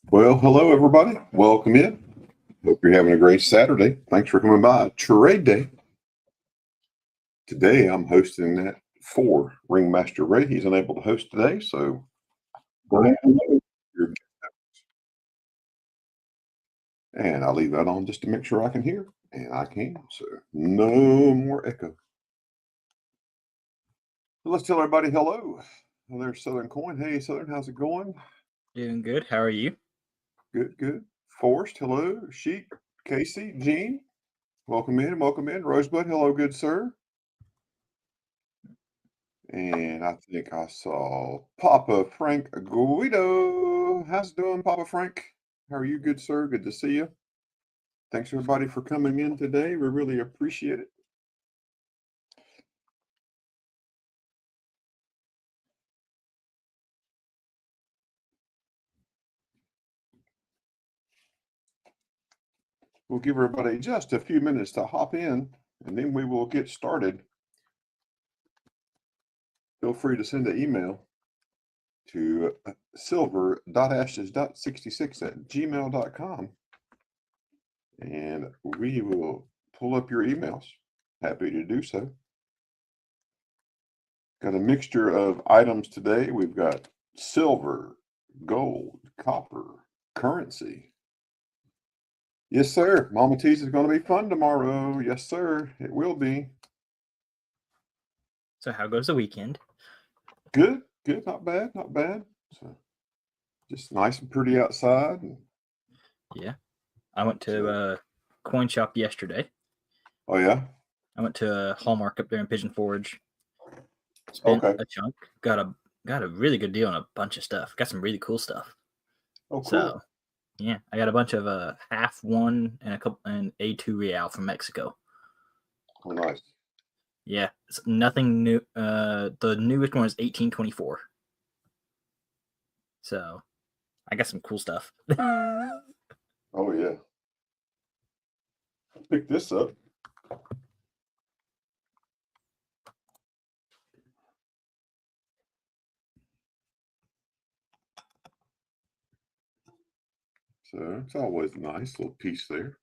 Well, hello, everybody. Welcome in. Hope you're having a great Saturday. Thanks for coming by. Trade Day. Today, I'm hosting that for Ringmaster Ray. He's unable to host today, so go ahead and load your- and I'll leave that on just to make sure I can hear, and I can. So no more echo. So let's tell everybody hello. Well, there's Southern Coin. Hey, Southern, how's it going? Doing good. How are you? Good, good. Forrest, hello. Sheep, Casey, Gene, welcome in, welcome in. Rosebud, hello, good sir. And I think I saw Papa Frank Guido. How's it doing, Papa Frank? How are you, good sir? Good to see you. Thanks everybody for coming in today. We really appreciate it. We'll give everybody just a few minutes to hop in, and then we will get started. Feel free to send an email to silver.ashes.66@gmail.com, and we will pull up your emails. Happy to do so. Got a mixture of items today. We've got silver, gold, copper, currency. Yes, sir. Mama T's is going to be fun tomorrow. Yes, sir. It will be. So, how goes the weekend? Good, good. Not bad, not bad. So, just nice and pretty outside. Yeah, I went to coin shop yesterday. Oh yeah. I went to Hallmark up there in Pigeon Forge. Spent a chunk. Got a really good deal on a bunch of stuff. Got some really cool stuff. Oh, cool. So, yeah, I got a bunch of half one and A2 real from Mexico. Oh, nice. Yeah, it's nothing new. The newest one is 1824. So, I got some cool stuff. Oh yeah. Pick this up. So it's always a nice little piece there.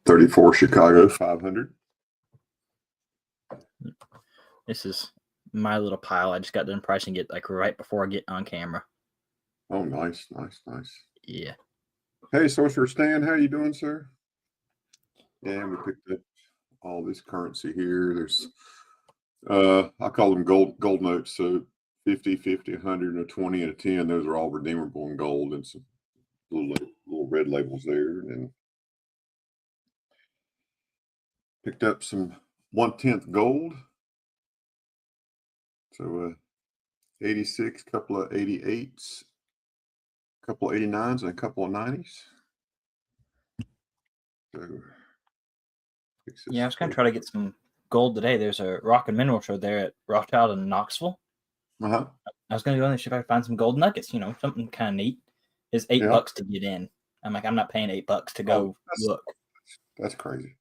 34 Chicago 500. This is my little pile. I just got done pricing it like right before I get on camera. Oh, nice, nice, nice. Yeah. Hey, Sorcerer Stan, how you doing, sir? Yeah, we picked up all this currency here. There's I call them gold notes. So 50, 50, 100, and a 20 and a 10. Those are all redeemable in gold, and some little red labels there. And picked up some 1/10 gold. So 86, couple of 88s, couple of 89s, and a couple of 90s. So Yeah, I was gonna try to get some gold today. There's a rock and mineral show there at Rothschild in Knoxville. Uh-huh. I was gonna go in there see if I could find some gold nuggets, something kind of neat. It's $8 to get in. I'm like, I'm not paying $8 to go look. That's crazy.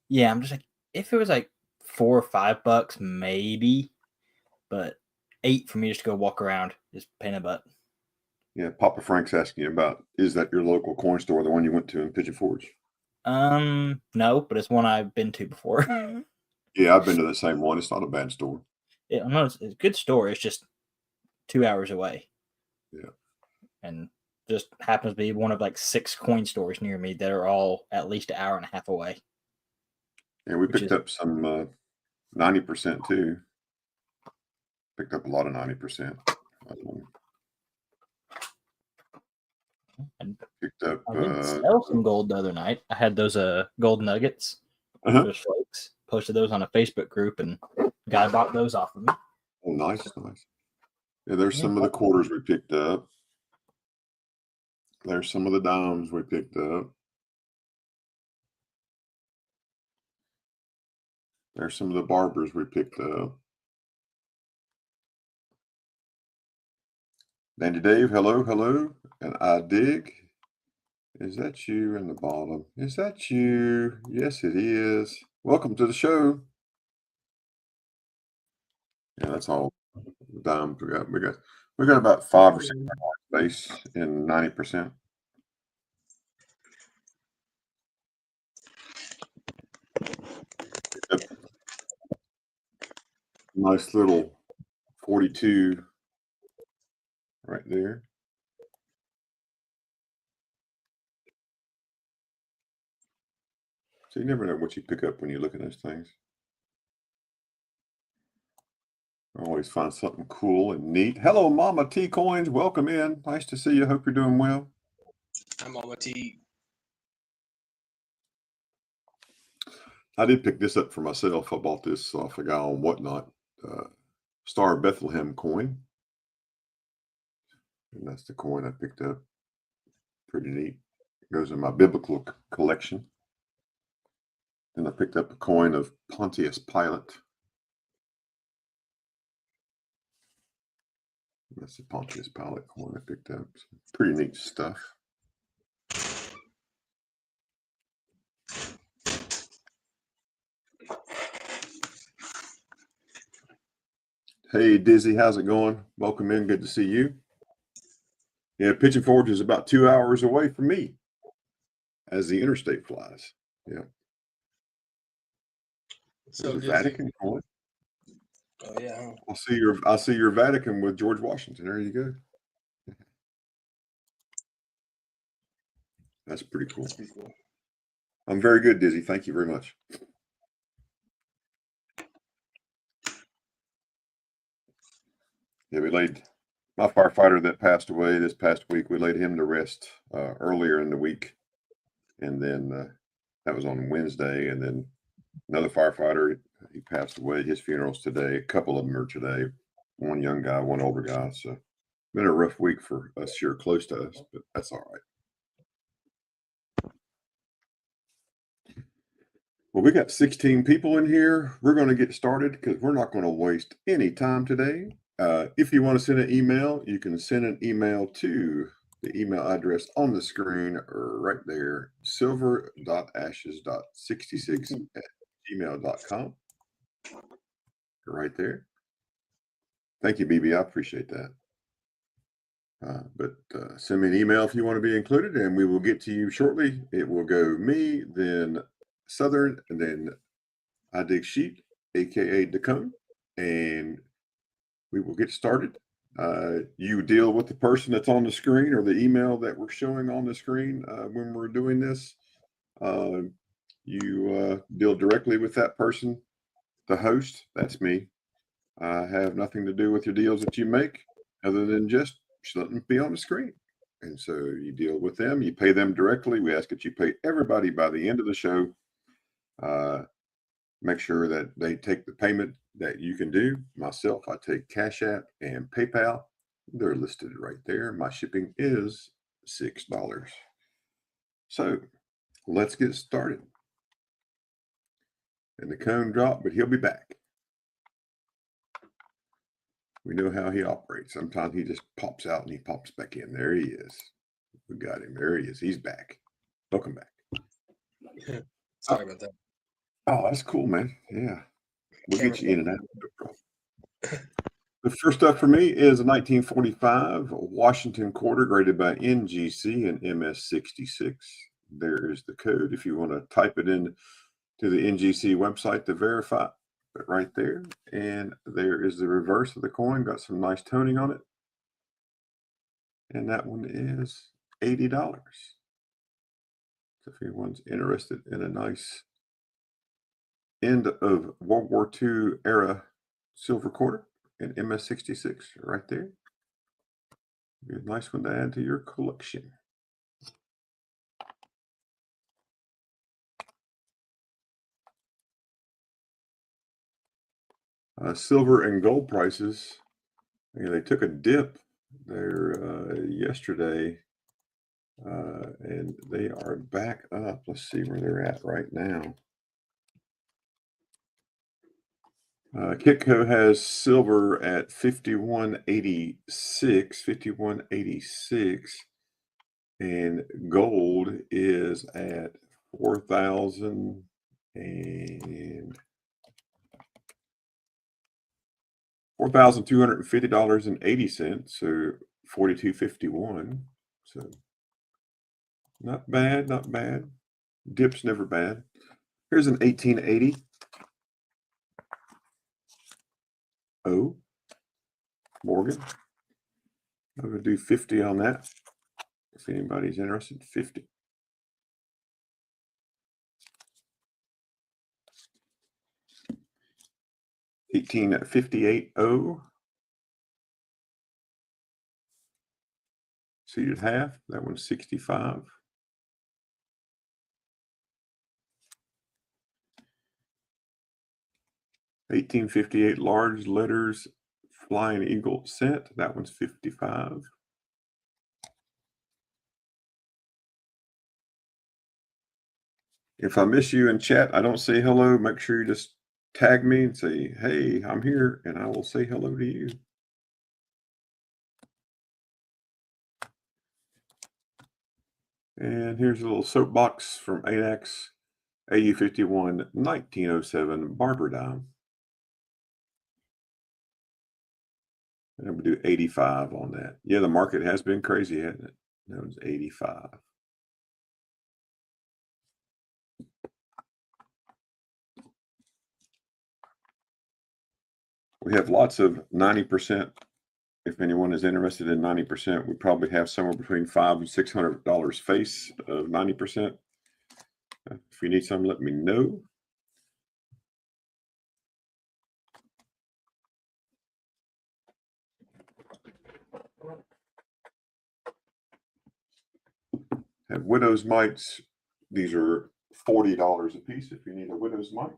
Yeah, I'm just like, if it was like $4 or $5, maybe, but $8 for me just to go walk around is pain in the butt. Yeah, Papa Frank's asking you about, is that your local coin store, the one you went to in Pigeon Forge? No, but it's one I've been to before. Yeah, I've been to the same one. It's not a bad store. Yeah, no, it's a good store. It's just 2 hours away. Yeah. And just happens to be one of like 6 coin stores near me that are all at least an hour and a half away. And we picked up some 90% too. Picked up a lot of 90%. And picked up. I did sell some gold the other night. I had those gold nuggets, those flakes. Posted those on a Facebook group, and guy bought those off of me. Oh, nice, nice. Yeah, there's some of the quarters we picked up. There's some of the dimes we picked up. There's some of the barbers we picked up. Dandy Dave, hello, hello. And I dig. Is that you in the bottom? Is that you? Yes, it is. Welcome to the show. Yeah, that's all dimes we got about 5 or 6 space in 90%. Nice little 42 right there. So you never know what you pick up when you look at those things. I always find something cool and neat. Hello, Mama T Coins. Welcome in. Nice to see you. Hope you're doing well. I'm Mama T. I did pick this up for myself. I bought this off a guy on Whatnot. Star of Bethlehem coin. And that's the coin I picked up. Pretty neat. Goes in my biblical collection. Then I picked up a coin of Pontius Pilate. That's the Pontius Pilate coin I picked up. Pretty neat stuff. Hey, Dizzy, how's it going? Welcome in. Good to see you. Yeah, Pigeon Forge is about 2 hours away from me as the interstate flies. Yeah. So There's a Vatican coin. Oh yeah. I see your Vatican with George Washington. There you go. That's pretty cool. That's pretty cool. I'm very good, Dizzy. Thank you very much. Yeah, we laid my firefighter that passed away this past week. We laid him to rest earlier in the week, and then that was on Wednesday. And then another firefighter, he passed away. His funeral's today. A couple of them are today. One young guy, one older guy. So been a rough week for us here close to us, but that's all right. Well, we got 16 people in here. We're going to get started because we're not going to waste any time today. If you want to send an email, you can send an email to the email address on the screen right there, silver.ashes.66@gmail.com. Right there. Thank you, BB. I appreciate that. But send me an email if you want to be included, and we will get to you shortly. It will go me, then Southern, and then I Dig Sheep, aka Dacone, and we will get started. You deal with the person that's on the screen or the email that we're showing on the screen when we're doing this. You deal directly with that person, the host. That's me. I have nothing to do with your deals that you make other than just let them be on the screen. And so you deal with them, you pay them directly. We ask that you pay everybody by the end of the show. Make sure that they take the payment that you can do. Myself, I take Cash App and PayPal. They're listed right there. My shipping is $6. So let's get started. And the cone dropped, but he'll be back. We know how he operates. Sometimes he just pops out and he pops back in. There he is. We got him. There he is. He's back. Welcome back. Sorry about that. Oh, that's cool, man. Yeah. We'll get you in and out. The first up for me is a 1945 Washington quarter graded by NGC and MS66. There is the code if you want to type it in to the NGC website to verify. But right there. And there is the reverse of the coin. Got some nice toning on it. And that one is $80. So if anyone's interested in a nice end of World War II era silver quarter and MS66 right there. Be a nice one to add to your collection. Silver and gold prices, they took a dip there yesterday, and they are back up. Let's see where they're at right now. Kitco has silver at 51.86, and gold is at 4,000 and $4,250.80. So 42.51. So not bad, not bad. Dip's never bad. Here's an 1880. Oh, Morgan. I'm going to do 50 on that. If anybody's interested, 50. $18.58. Seated half. That one's 65. $18.58 large letters Flying Eagle cent. That one's 55. If I miss you in chat, I don't say hello, make sure you just tag me and say, hey, I'm here, and I will say hello to you. And here's a little soapbox from ANAX AU51 1907 barber dime. And I'm going to do 85 on that. Yeah, the market has been crazy, hasn't it? That was 85. We have lots of 90%. If anyone is interested in 90%, we probably have somewhere between $500 and $600 face of 90%. If you need some, let me know. Have widow's mites. These are $40 a piece if you need a widow's mite.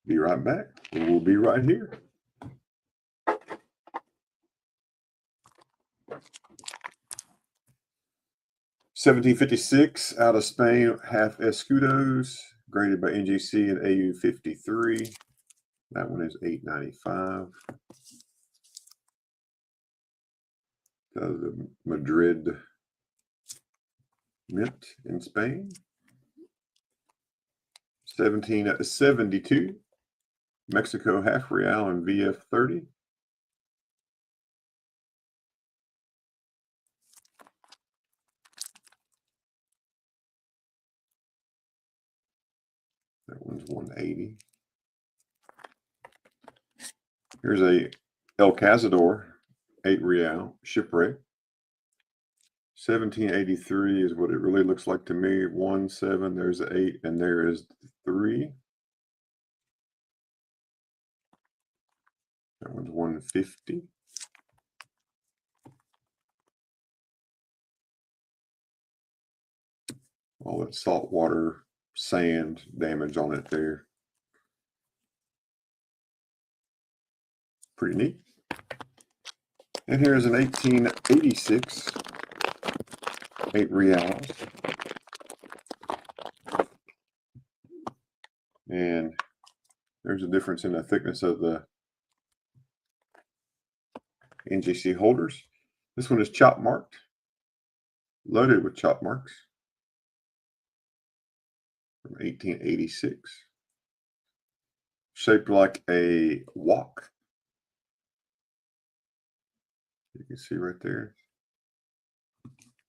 Be right back. We'll be right here. $17.56 out of Spain, half escudos, graded by NGC and AU53. That one is $8.95. The Madrid mint in Spain. $17.72. Mexico half real and VF30. That one's 180. Here's a El Cazador, 8 real, shipwreck. 1783 is what it really looks like to me. 17, there's the 8, and there is the 3. That one's 150. All that saltwater sand damage on it there. Pretty neat. And here's an 1886, 8 reals. And there's a difference in the thickness of the NGC holders. This one is chop marked, loaded with chop marks from 1886. Shaped like a wok. You can see right there.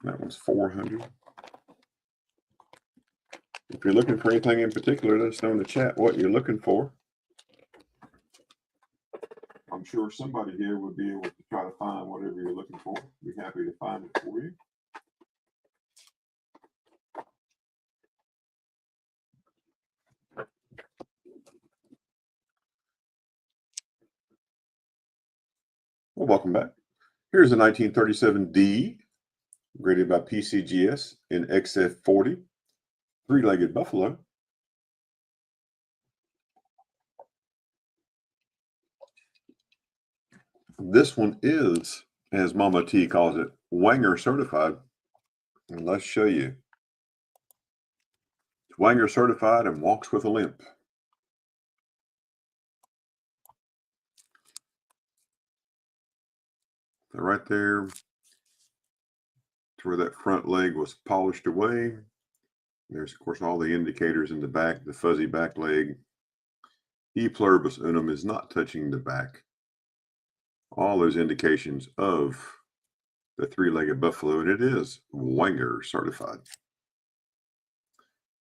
That one's 400. If you're looking for anything in particular, let us know in the chat what you're looking for. I'm sure somebody here would be able to try to find whatever you're looking for. Be happy to find it for you. Well, welcome back. Here's a 1937D, graded by PCGS in XF40, 3-legged buffalo. This one is, as Mama T calls it, Wanger certified. And let's show you. It's Wanger certified and walks with a limp. So right there, to where that front leg was polished away. There's, of course, all the indicators in the back, the fuzzy back leg. E pluribus unum is not touching the back. All those indications of the three-legged buffalo, and it is Wenger certified.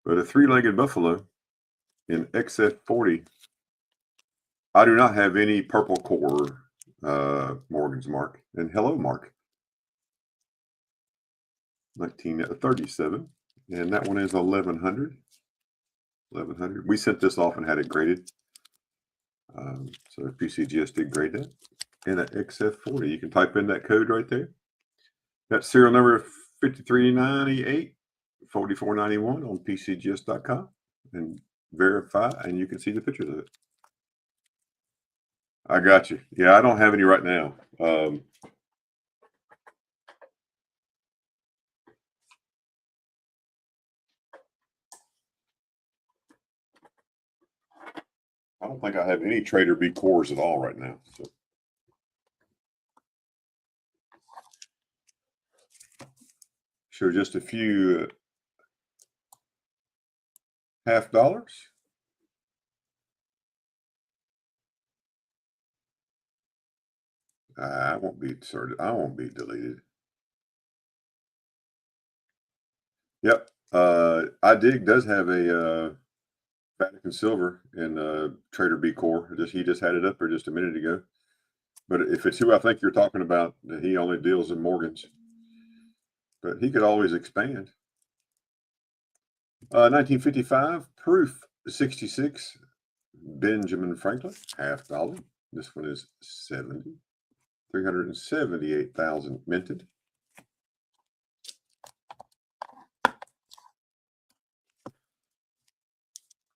But a three-legged buffalo in XF40, I do not have any purple core Morgan's Mark. And hello, Mark. 1937. And that one is 1100. 1100. We sent this off and had it graded. So PCGS did grade that. And that XF40. You can type in that code right there. That's serial number 5398 4491 on PCGS.com and verify, and you can see the pictures of it. I got you. Yeah, I don't have any right now. I don't think I have any Trader B cores at all right now. So just a few $50. I won't be sorted. I won't be deleted. Yep. iDig does have a Vatican Silver in Trader B core. He just had it up there just a minute ago. But if it's who I think you're talking about, he only deals in Morgans. But he could always expand. 1955 proof 66 Benjamin Franklin $50. This one is 70. 378,000 minted.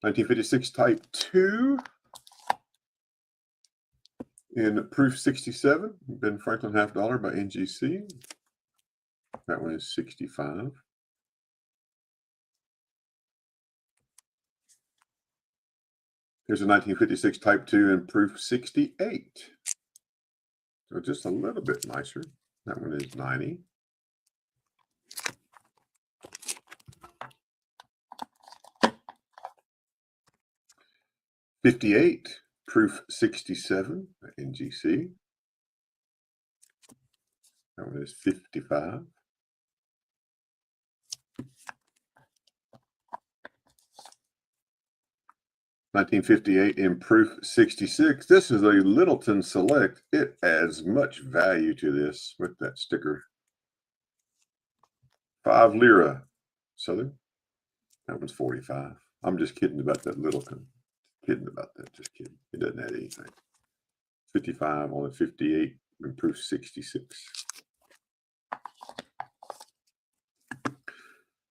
$1956 type 2 in proof 67 Ben Franklin $50 by NGC. That one is 65. Here's a 1956 type 2 in proof 68. So just a little bit nicer. That one is 90. $58 proof 67 NGC. That one is 55. $1958 in proof 66. This is a Littleton Select. It adds much value to this with that sticker. 5 lira Southern. That one's 45. I'm just kidding about that Littleton. Kidding about that. Just kidding. It doesn't add anything. 55 on the 58 in proof 66.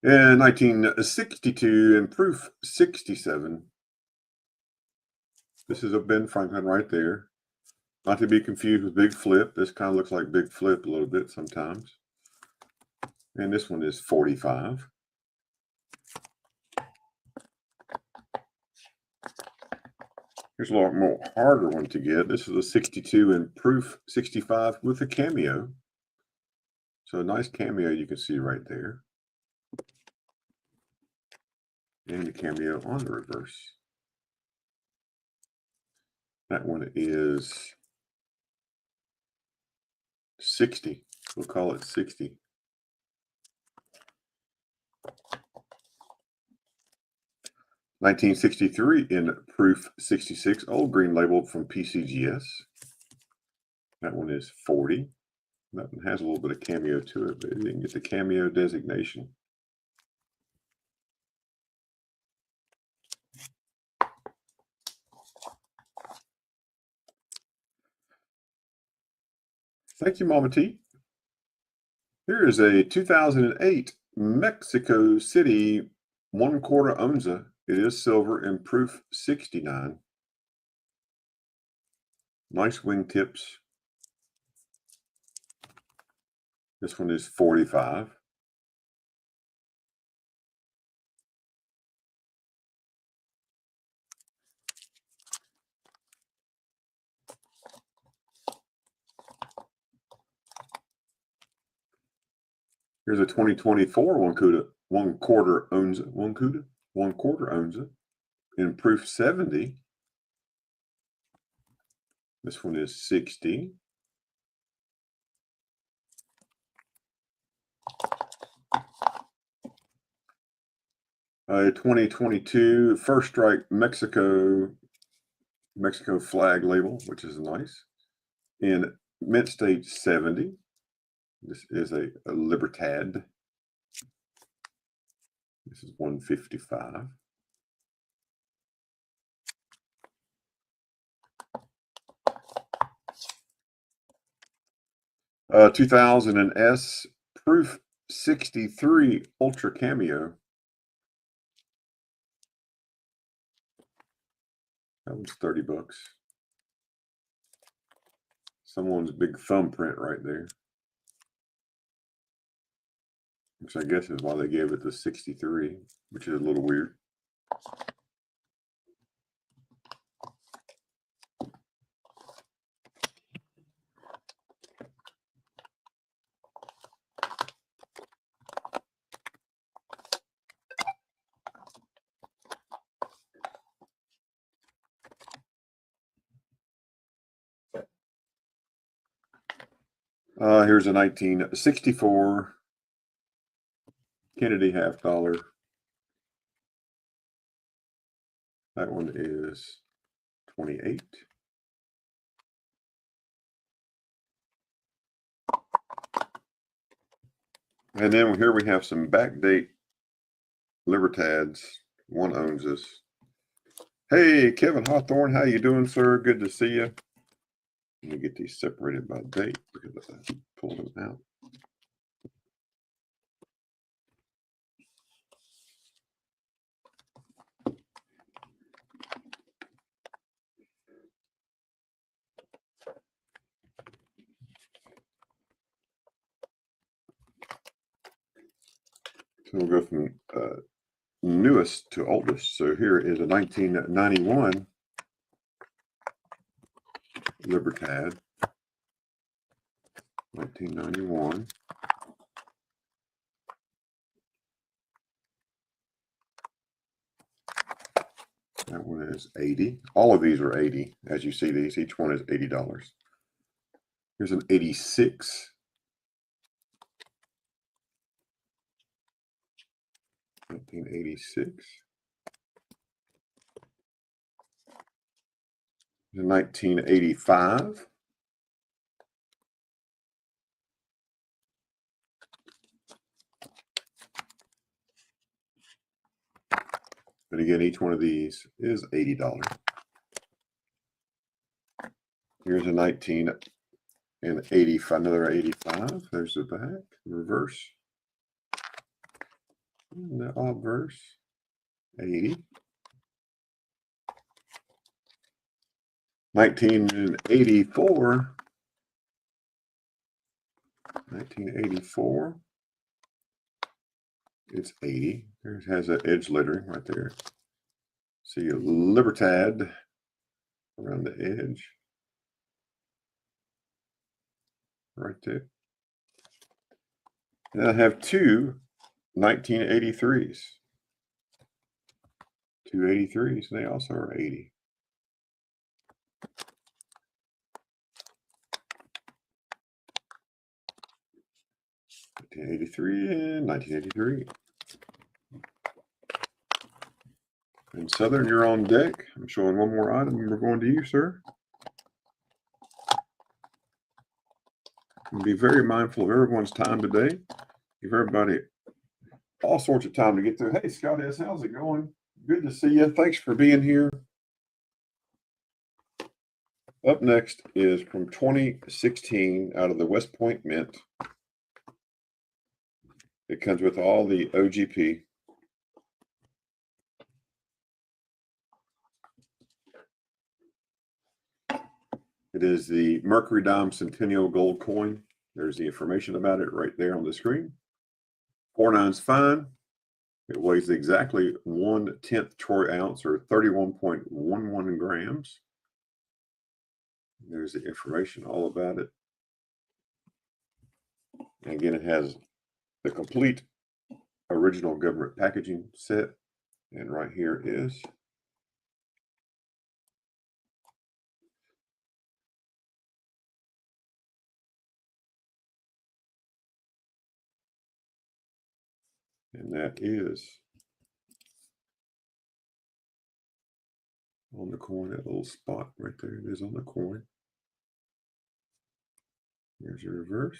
And 1962 in proof 67. This is a Ben Franklin right there. Not to be confused with Big Flip. This kind of looks like Big Flip a little bit sometimes. And this one is 45. Here's a lot more harder one to get. This is a 62 in proof 65 with a cameo. So a nice cameo you can see right there. And the cameo on the reverse. That one is 60. We'll call it 60. $1963 in proof 66, old green labeled from PCGS. That one is 40. That one has a little bit of cameo to it, but it didn't get the cameo designation. Thank you, Mama T. Here is a 2008 Mexico City 1/4 Onza. It is silver in proof 69. Nice wingtips. This one is 45. Here's a 2024 one quarter owns it. One quarter owns it. In proof 70. This one is 60. A 2022 First Strike Mexico flag label, which is nice. In mint state 70. This is a Libertad. This is 155. Uh, 2000 and S proof 63 Ultra Cameo. That was $30. Someone's big thumbprint right there. Which I guess is why they gave it the 63, which is a little weird. Here's a 1964 Kennedy half dollar. That one is 28. And then here we have some backdate Libertads. One owns this. Hey, Kevin Hawthorne, how you doing, sir? Good to see you. Let me get these separated by date because I pulled them out. So we'll go from newest to oldest. So here is a 1991 Libertad. 1991. That one is 80. All of these are 80. As you see these, each one is $80. Here's an 86. $1986. In 1985. But again, each one of these is $80. Here's a 1985, another 85. There's the back, reverse. And the obverse, 80. 1984. 1984. It's 80. There it has that edge lettering right there. See a Libertad around the edge. Right there. And I have two 1983s. Two 83s, and they also are 80. And 1983. And Southern, you're on deck. I'm showing one more item and we're going to you, sir. And be very mindful of everyone's time today. Give everybody all sorts of time to get through. Hey, Scott S., how's it going? Good to see you. Thanks for being here. Up next is from 2016 out of the West Point Mint. It comes with all the OGP. It is the Mercury Dime Centennial Gold Coin. There's the information about it right there on the screen. 4/9's fine. It weighs exactly 1/10 troy ounce or 31.11 grams. There's the information all about it. And again, it has the complete original government packaging set. And right here is and that is on the coin, that little spot right there. It is on the coin. Here's your reverse.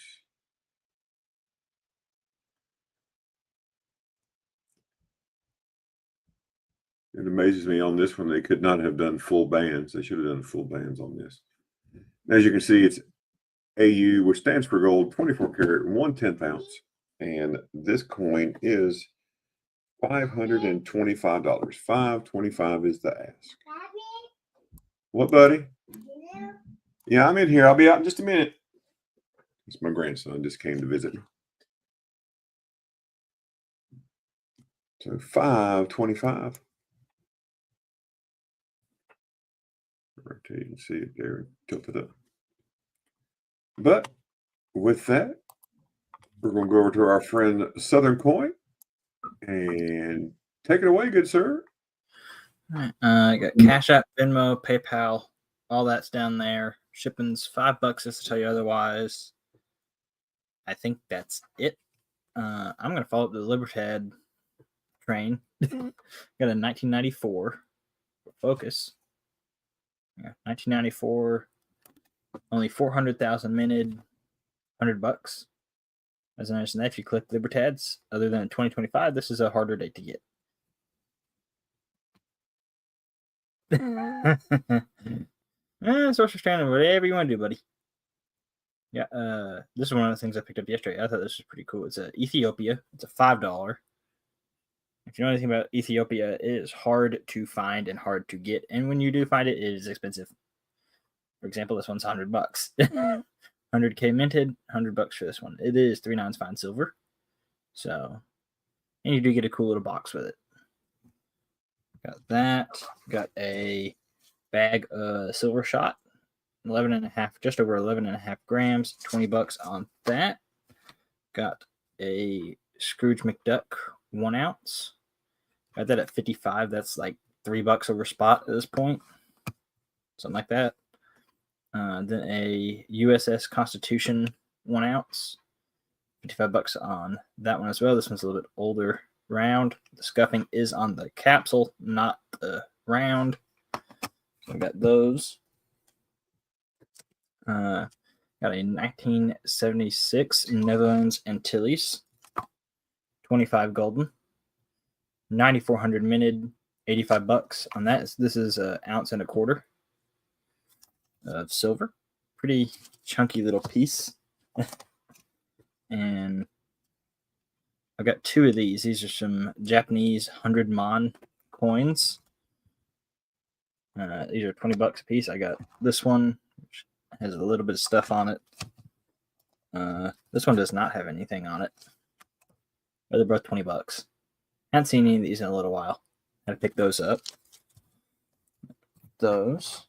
It amazes me on this one, they could not have done full bands. They should have done full bands on this. As you can see, it's AU, which stands for gold, 24 karat, 1/10 ounce. And this coin is $525. $525 is the ask. What, buddy? Yeah, I'm in here. I'll be out in just a minute. It's my grandson just came to visit. So $525. Right there, you can see it there. Tilt it up. But with that, we're going to go over to our friend Southern Coin and take it away, good sir. All right. I got Cash App, Venmo, PayPal, all that's down there. Shipping's $5 just to tell you otherwise. I think that's it. I'm going to follow up the Libertad train. Got a 1994 Focus. Yeah, 1994. Only 400,000 minted. $100. As I mentioned, that if you click Libertads, other than 2025, this is a harder date to get. Sorcerer Strand, whatever you want to do, buddy. Yeah, this is one of the things I picked up yesterday. I thought this was pretty cool. It's a Ethiopia. It's a $5. If you know anything about Ethiopia, it is hard to find and hard to get. And when you do find it, it is expensive. For example, this one's $100. 100K minted, $100 for this one. It is 3 9s fine silver. So, and you do get a cool little box with it. Got that. Got a bag of silver shot. 11.5, just over 11.5 grams, $20 on that. Got a Scrooge McDuck 1 ounce. Got that at 55. That's like $3 over spot at this point. Something like that. Then a USS Constitution 1 ounce. $55 on that one as well. This one's a little bit older round. The scuffing is on the capsule, not the round. So I got those. Got a 1976 Netherlands Antilles, 25 golden, 9,400 minted, $85 on that. This is an ounce and a quarter of silver. Pretty chunky little piece. And I've got 2 of these. These are some Japanese 100 mon coins. These are $20 a piece. I got this one, which has a little bit of stuff on it. This one does not have anything on it. But they're both $20. Haven't seen any of these in a little while. Had to pick those up. Those.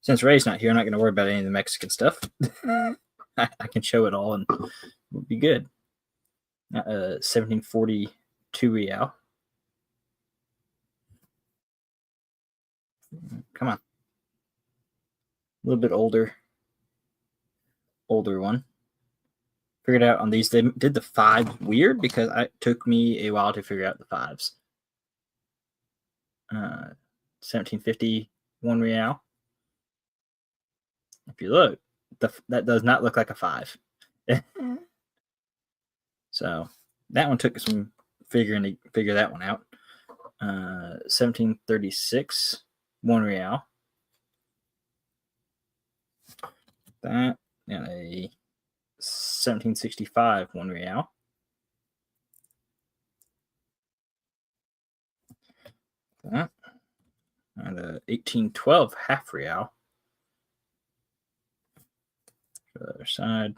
Since Ray's not here, I'm not going to worry about any of the Mexican stuff. I can show it all and it'll be good. 1742 real. Come on. A little bit older one. Figured out on these, they did the 5 weird because it took me a while to figure out the 5s. 1751 real. If you look, that does not look like a 5. So that one took some figuring to figure that one out. 1736 1 real. That and a 1765 1 real. That and a 1812 half real. To the other side.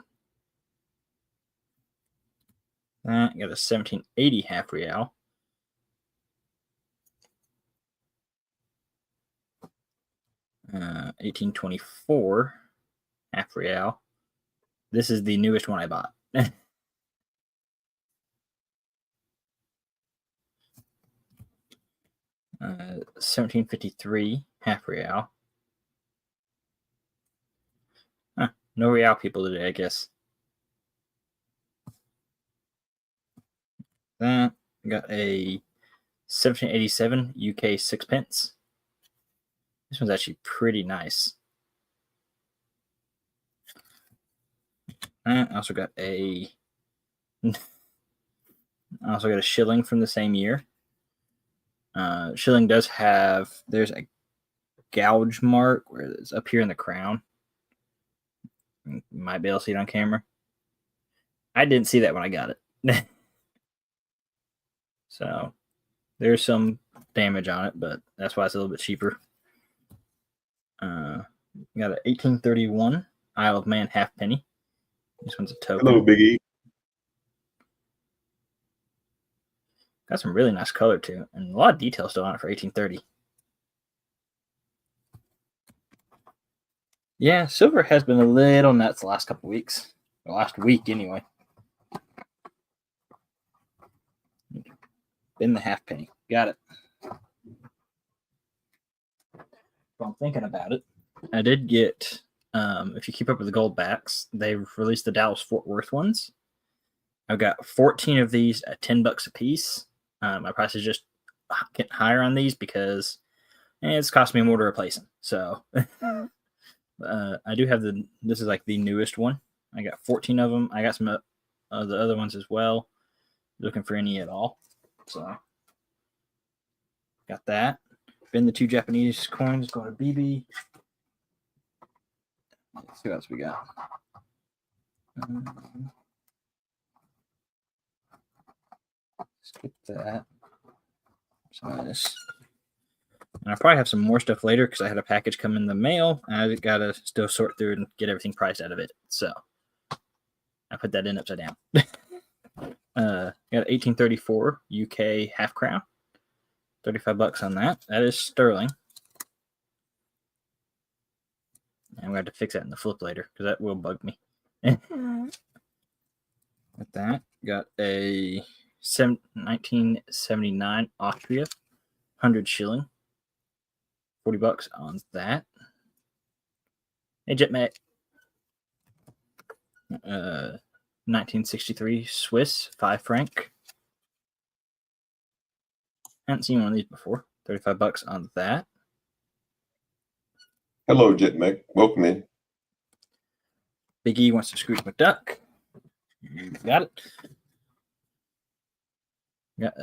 That got a 1780 half real. Uh, 1824 half real. This is the newest one I bought. 1753 half real. No real people today, I guess. That got a 1787 UK sixpence. This one's actually pretty nice. I also got a shilling from the same year. Shilling does have, there's a gouge mark where it's up here in the crown. You might be able to see it on camera. I didn't see that when I got it. So there's some damage on it, but that's why it's a little bit cheaper. Got a 1831 Isle of Man halfpenny. This one's a token. Hello, Big E. Got some really nice color too, and a lot of detail still on it for 1830. Yeah, silver has been a little nuts the last couple weeks. The last week, anyway. Been the halfpenny. Got it. Well, I'm thinking about it. I did get, if you keep up with the gold backs, they've released the Dallas Fort Worth ones. I've got 14 of these at $10 a piece. My price is just getting higher on these because it's cost me more to replace them. So I do have this is like the newest one. I got 14 of them. I got some of the other ones as well. Looking for any at all. So got that. Been the 2 Japanese coins going to BB. Let's see what else we got. Skip that. And I probably have some more stuff later because I had a package come in the mail. And I got to still sort through and get everything priced out of it. So I put that in upside down. Got 1834 UK half crown. $35 on that. That is sterling. And I'm going to have to fix that in the flip later because that will bug me. With that, got a 1979 Austria 100 shilling. $40 on that. Hey, Jetmate. 1963 Swiss 5 franc. Haven't seen one of these before. $35 on that. Hello, Jetmec. Welcome in. Big E wants to Scrooge McDuck. Got it. Got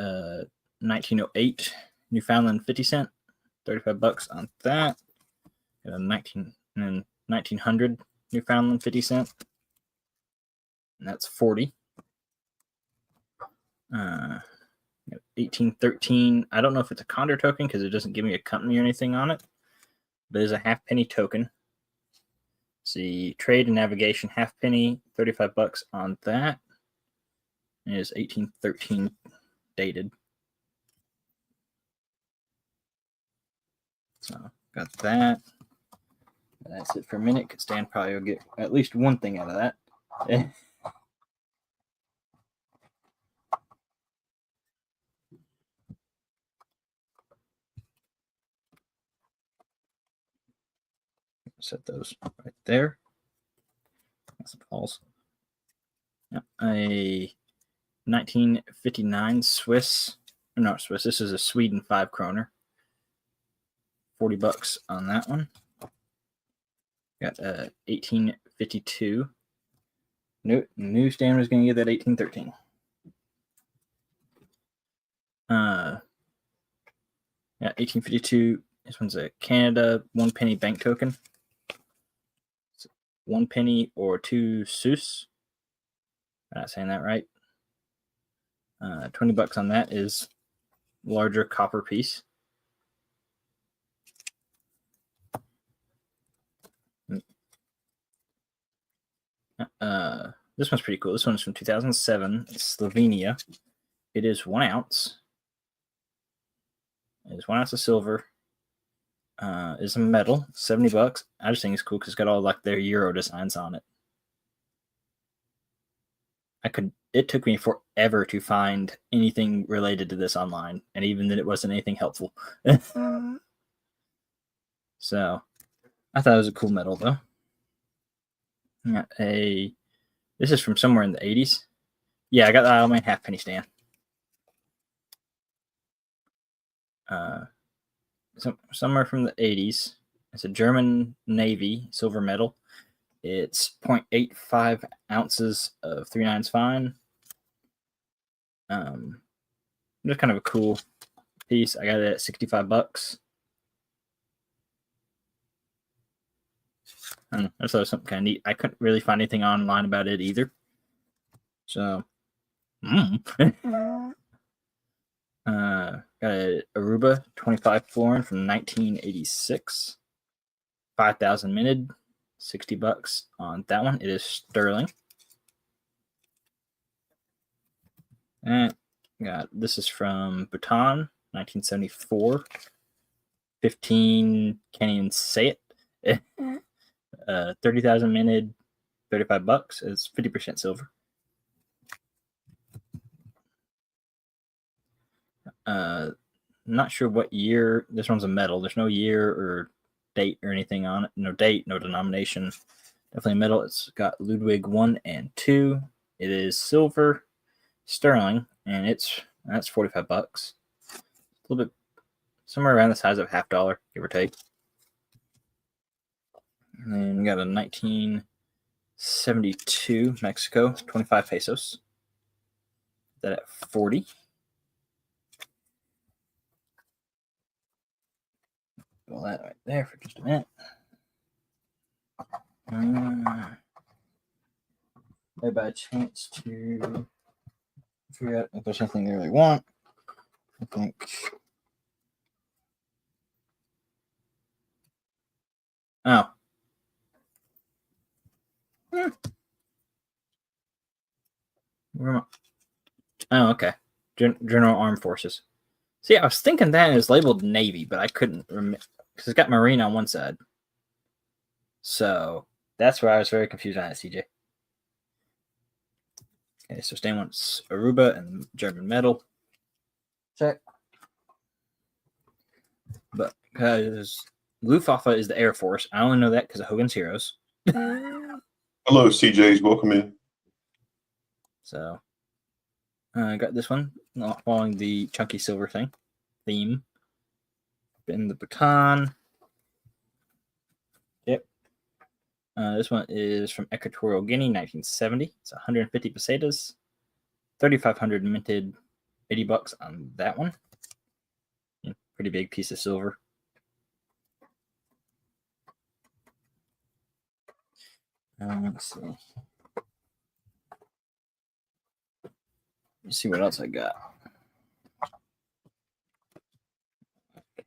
1908 Newfoundland 50 cent. $35 on that. Got a 1900 Newfoundland 50 cent. And that's 40. 1813. I don't know if it's a Condor token because it doesn't give me a company or anything on it. But it's a halfpenny token. See, trade and navigation halfpenny, $35 on that. It is 1813 dated. So got that. That's it for a minute because Dan probably will get at least one thing out of that. Set those right there. That's false. Yep. A 1959 Swiss. No, Swiss. This is a Sweden 5 kroner. $40 on that one. Got 1852. New standard is going to get that 1813. Yeah, 1852. This one's a Canada 1 penny bank token. 1 penny or 2 sous. I'm not saying that right. $20 on that is larger copper piece. This one's pretty cool. This one's from 2007. It's Slovenia. It is 1 ounce. It is 1 ounce of silver. Is a metal, $70. I just think it's cool because it's got all like their Euro designs on it. It took me forever to find anything related to this online, and even then it wasn't anything helpful. So I thought it was a cool medal though. Got this is from somewhere in the 80s. Yeah, I got the Isle of Man halfpenny stand. Somewhere from the 80s. It's a German Navy silver medal. It's 0.85 ounces of 3/9 fine. Just kind of a cool piece. I got it at $65. I thought it was something kind of neat. I couldn't really find anything online about it either. So, got a Aruba 25 florin from 1986. 5,000 minted, $60 on that one. It is sterling. And this is from Bhutan, 1974. 15, can't even say it. 30,000 minted, $35. It's 50% silver. Not sure what year. This one's a medal. There's no year or date or anything on it. No date, no denomination. Definitely a medal. It's got Ludwig 1 and 2. It is silver, sterling, and that's $45. A little bit, somewhere around the size of $50, give or take. And then we got a 1972 Mexico, 25 pesos. That at 40. Well, that right there for just a minute. Maybe a chance to figure out if there's something they really want. I think. Oh. Where am I? Oh, okay. General Armed Forces. See, I was thinking that it was labeled Navy, but I couldn't remember because it's got Marine on one side. So that's where I was very confused on it, CJ. Okay, so Stan wants Aruba and German medal. Check. But because Luftwaffe is the Air Force, I only know that because of Hogan's Heroes. Hello, CJs. Welcome in. So I got this one, not following the chunky silver theme. In the Bhutan. Yep. This one is from Equatorial Guinea, 1970. It's 150 pesetas, 3,500 minted, $80 on that one. Yeah, pretty big piece of silver. Let's see. Let's see what else I got.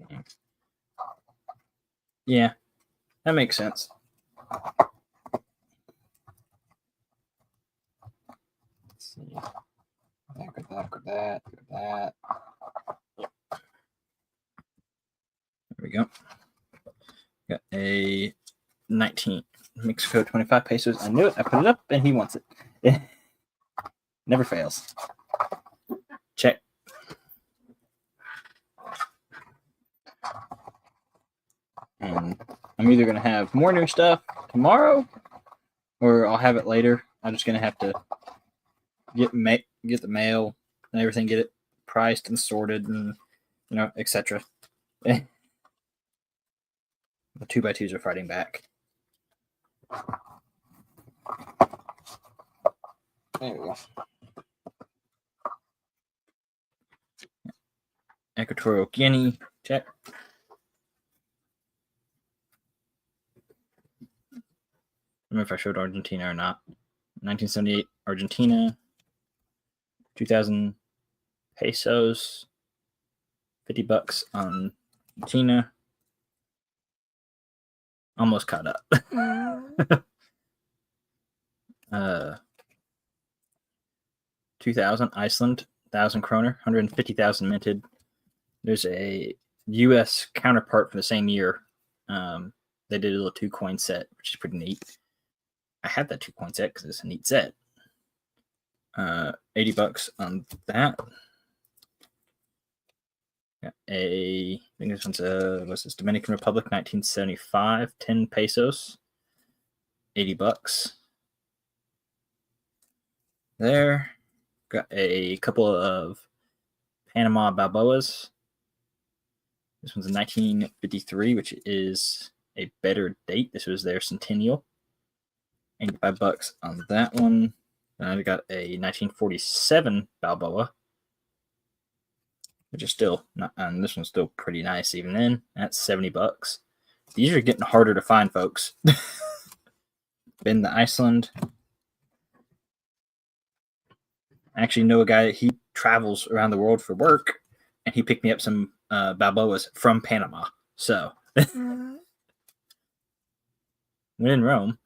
Okay. Yeah, that makes sense. Let's see. Look at that. There we go. Got a 19 Mexico 25 pesos. I knew it. I put it up and he wants it. Never fails. Check. And I'm either going to have more new stuff tomorrow or I'll have it later. I'm just going to have to get the mail and everything, get it priced and sorted and, etc. The 2x2s are fighting back. There we go. Equatorial Guinea, check. I don't know if I showed Argentina or not. 1978 Argentina, 2,000 pesos, $50 on Argentina. Almost caught up. 2,000 Iceland, 1,000 kroner, 150,000 minted. There's a U.S. counterpart for the same year. They did a little 2-coin set, which is pretty neat. I had that 2-coin set because it's a neat set. $80 on that. Got I think this one's what's this? Dominican Republic, 1975, 10 pesos, $80. There. Got a couple of Panama Balboas. This one's in 1953, which is a better date. This was their centennial. $85 on that one. And I got a 1947 Balboa, which is still not, and this one's still pretty nice even then. That's $70. These are getting harder to find, folks. Been to Iceland. I actually know a guy, he travels around the world for work, and he picked me up some Balboas from Panama. So, when in Rome.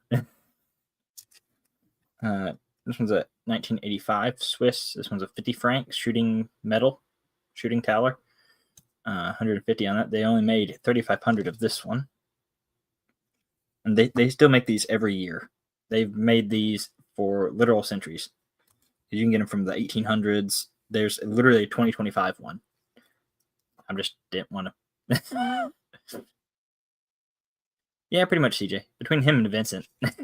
This one's a 1985 Swiss. This one's a 50 franc shooting tallar. 150 on it. They only made 3,500 of this one. And they still make these every year. They've made these for literal centuries. You can get them from the 1800s. There's literally a 2025 one. I just didn't want to. Yeah, pretty much CJ. Between him and Vincent. This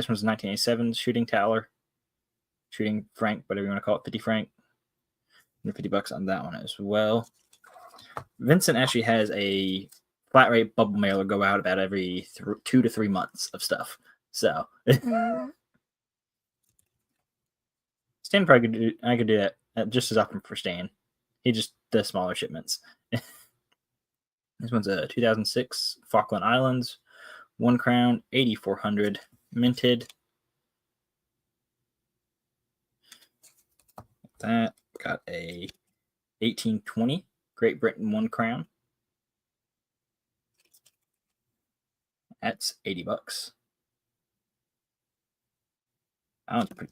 one's 1987 shooting tallar. Shooting franc, whatever you want to call it, 50 franc. $50 on that one as well. Vincent actually has a flat rate bubble mailer go out about every 2 to 3 months of stuff. So Stan probably I could do that just as often for Stan. He just does smaller shipments. This one's a 2006 Falkland Islands, 1 crown, 8,400 minted. That got a 1820 Great Britain 1 crown. That's $80.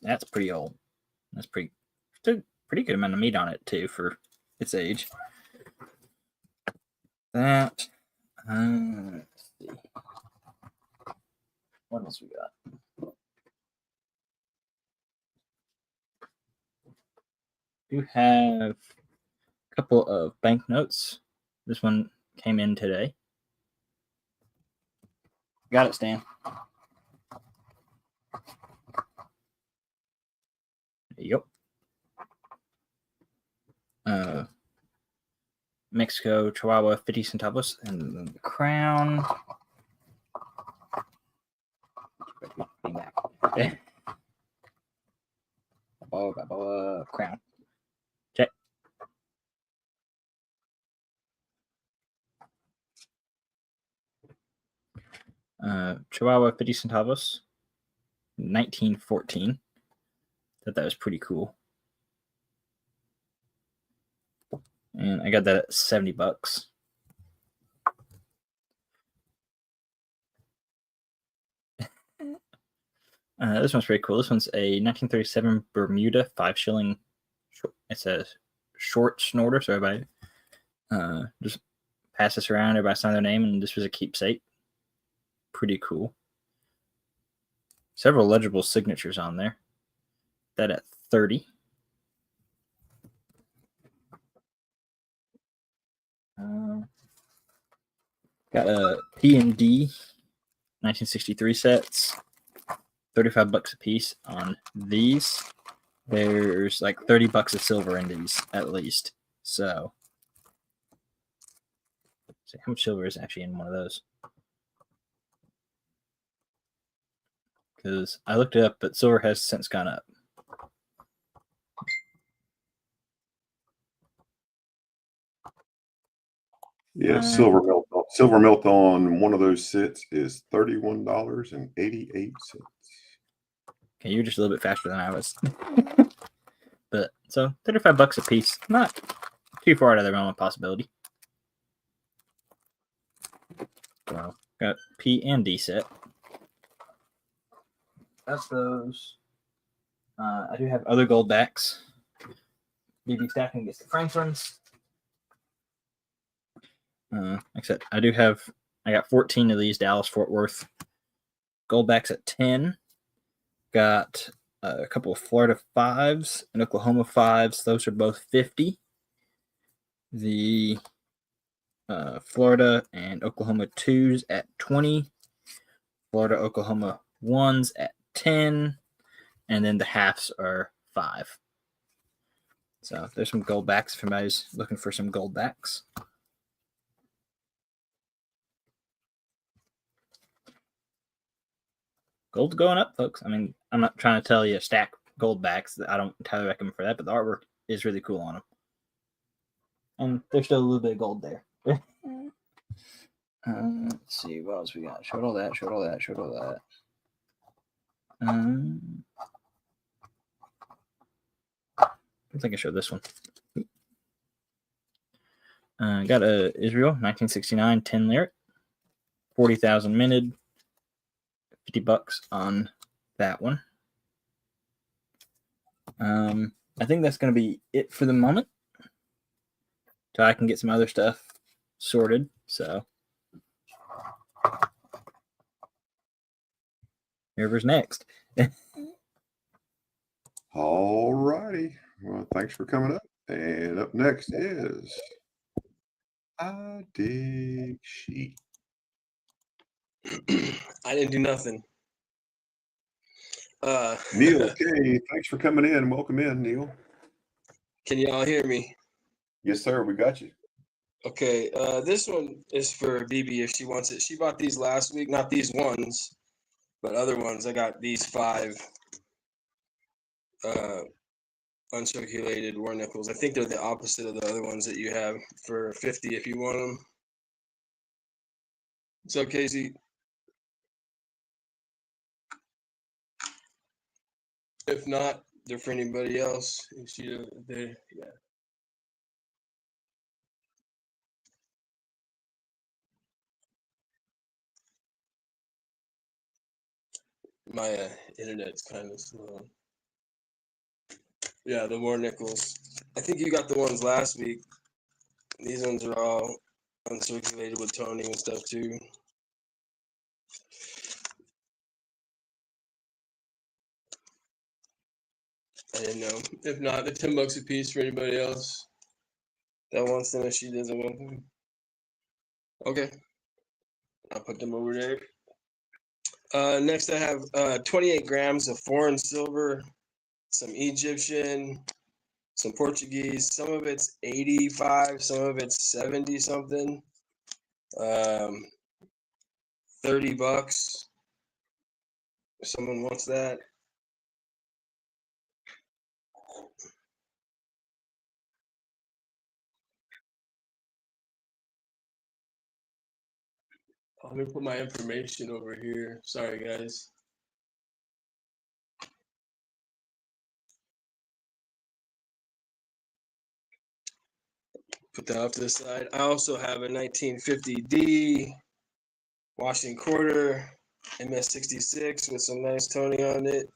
That's pretty old. That's pretty good amount of meat on it too for its age. That let's see. What else we got? We have a couple of banknotes. This one came in today. Got it, Stan. Yep. Mexico, Chihuahua, 50 centavos, and then the crown. Crown. Check. Chihuahua, 50 centavos, 1914. Thought that was pretty cool. And I got that at $70. This one's pretty cool. This one's a 1937 Bermuda 5 shilling. It's a short snorter, so everybody just pass this around. Everybody sign their name, and this was a keepsake. Pretty cool. Several legible signatures on there. That at 30. Got a P&D 1963 sets. $35 a piece on these. There's like $30 of silver in these at least. So, see how much silver is actually in one of those? Because I looked it up, but silver has since gone up. Yeah, silver melt on one of those sets is $31.88. Okay, you're just a little bit faster than I was. But so $35 a piece, not too far out of the realm of possibility. So got P and D set. That's those. I do have other gold backs. BB stacking gets the Franklins. Like I said, I got 14 of these Dallas Fort Worth gold backs at 10. Got a couple of Florida 5s and Oklahoma 5s. Those are both 50. The Florida and Oklahoma 2s at 20. Florida Oklahoma 1s at 10. And then the halves are 5. So there's some gold backs if anybody's looking for some gold backs. Gold's going up, folks. I mean, I'm not trying to tell you stack gold backs. I don't entirely recommend for that, but the artwork is really cool on them. And there's still a little bit of gold there. Let's see, what else we got? Showed all that, showed all that, showed all that. I think I showed this one. Got a Israel 1969 10 Lyric, 40,000 minted, $50 on that one. I think that's going to be it for the moment. So I can get some other stuff sorted. So whoever's next. All righty. Well, thanks for coming up. And up next is I Dig Sheet. I didn't do nothing. Neil K, thanks for coming in. Welcome in, Neil. Can y'all hear me? Yes, sir. We got you. Okay, this one is for BB if she wants it. She bought these last week, not these ones, but other ones. I got these 5 uncirculated war nickels. I think they're the opposite of the other ones that you have for 50 if you want them. So, Casey, if not, they're for anybody else. If she, they, yeah. My internet's kind of slow. Yeah, the war nickels. I think you got the ones last week. These ones are all uncirculated with toning and stuff too. I didn't know. If not, the $10 a piece for anybody else that wants them if she doesn't want them. Okay. I'll put them over there. Next, I have 28 grams of foreign silver, some Egyptian, some Portuguese. Some of it's 85, some of it's 70 something. $30. If someone wants that. I'm gonna put my information over here. Sorry, guys. Put that off to the side. I also have a 1950D Washington Quarter MS66 with some nice toning on it.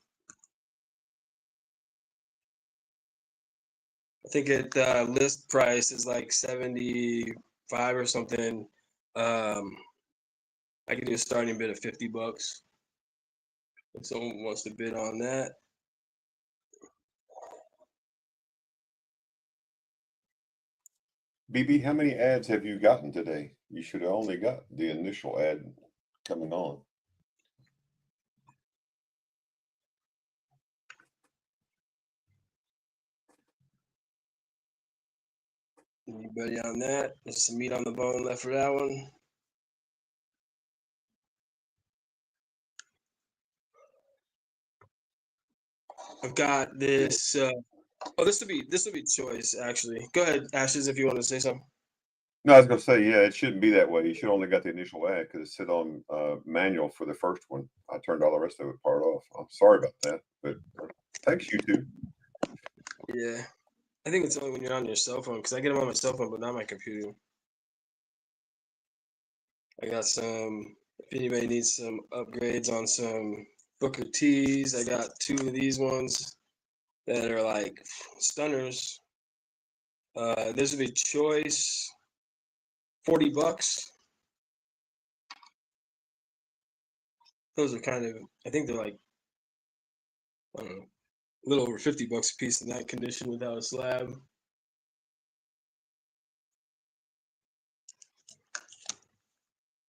I think it list price is like 75 or something. I could do a starting bid of $50. If someone wants to bid on that. BB, how many ads have you gotten today? You should have only got the initial ad coming on. Anybody on that? There's some meat on the bone left for that one. I've got this. This will be choice actually. Go ahead, Ashes, if you want to say something. No, I was going to say, yeah, it shouldn't be that way. You should only got the initial ad because it said on manual for the first one. I turned all the rest of it part off. I'm sorry about that, but thanks, you two. Yeah, I think it's only when you're on your cell phone because I get them on my cell phone, but not my computer. I got some. If anybody needs some upgrades on some Booker T's, I got 2 of these ones that are like stunners. This would be choice. $40. Those are kind of. I think they're like I don't know, a little over $50 a piece in that condition without a slab.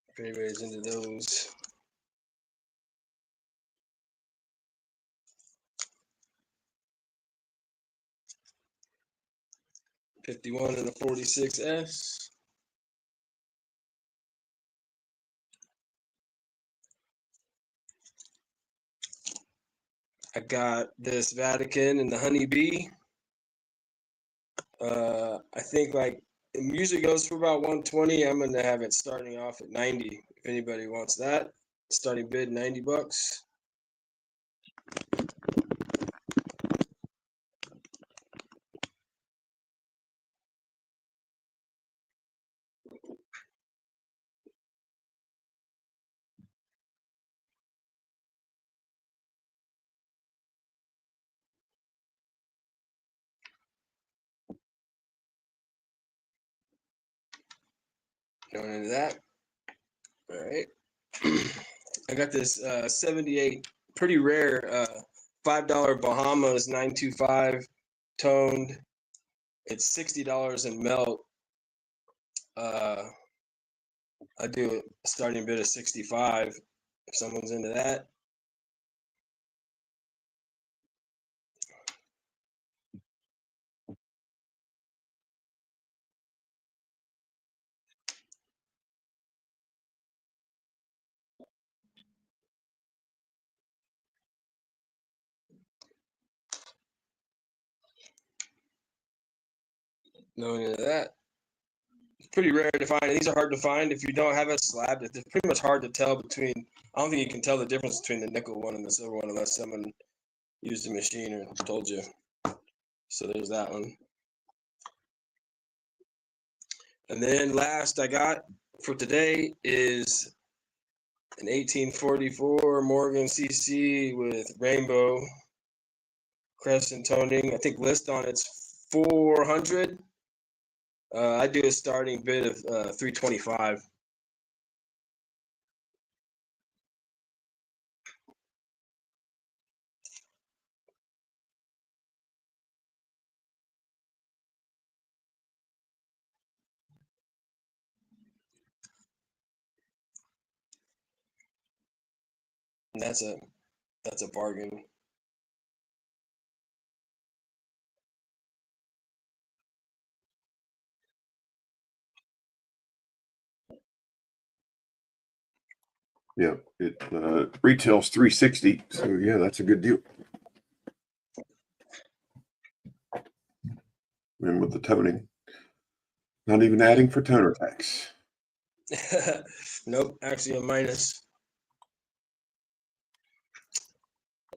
If anybody's into those. $51 and a 46S. I got this Vatican and the Honeybee. I think like it usually goes for about 120. I'm gonna have it starting off at 90. If anybody wants that, starting bid $90. Going into that. All right. I got this 78, pretty rare $5 Bahamas 925 toned. It's $60 in melt. I do a starting bid of 65 if someone's into that. Knowing into that. It's pretty rare to find. These are hard to find. If you don't have a slab, it's pretty much hard to tell between. I don't think you can tell the difference between the nickel one and the silver one unless someone used a machine or told you. So there's that one. And then last I got for today is an 1844 Morgan CC with rainbow crescent toning. I think list on it's 400. I do a starting bid of 325. And that's a bargain. Yeah, it retails 360. So yeah, that's a good deal. And with the toning, not even adding for toner tax. Nope, actually a minus.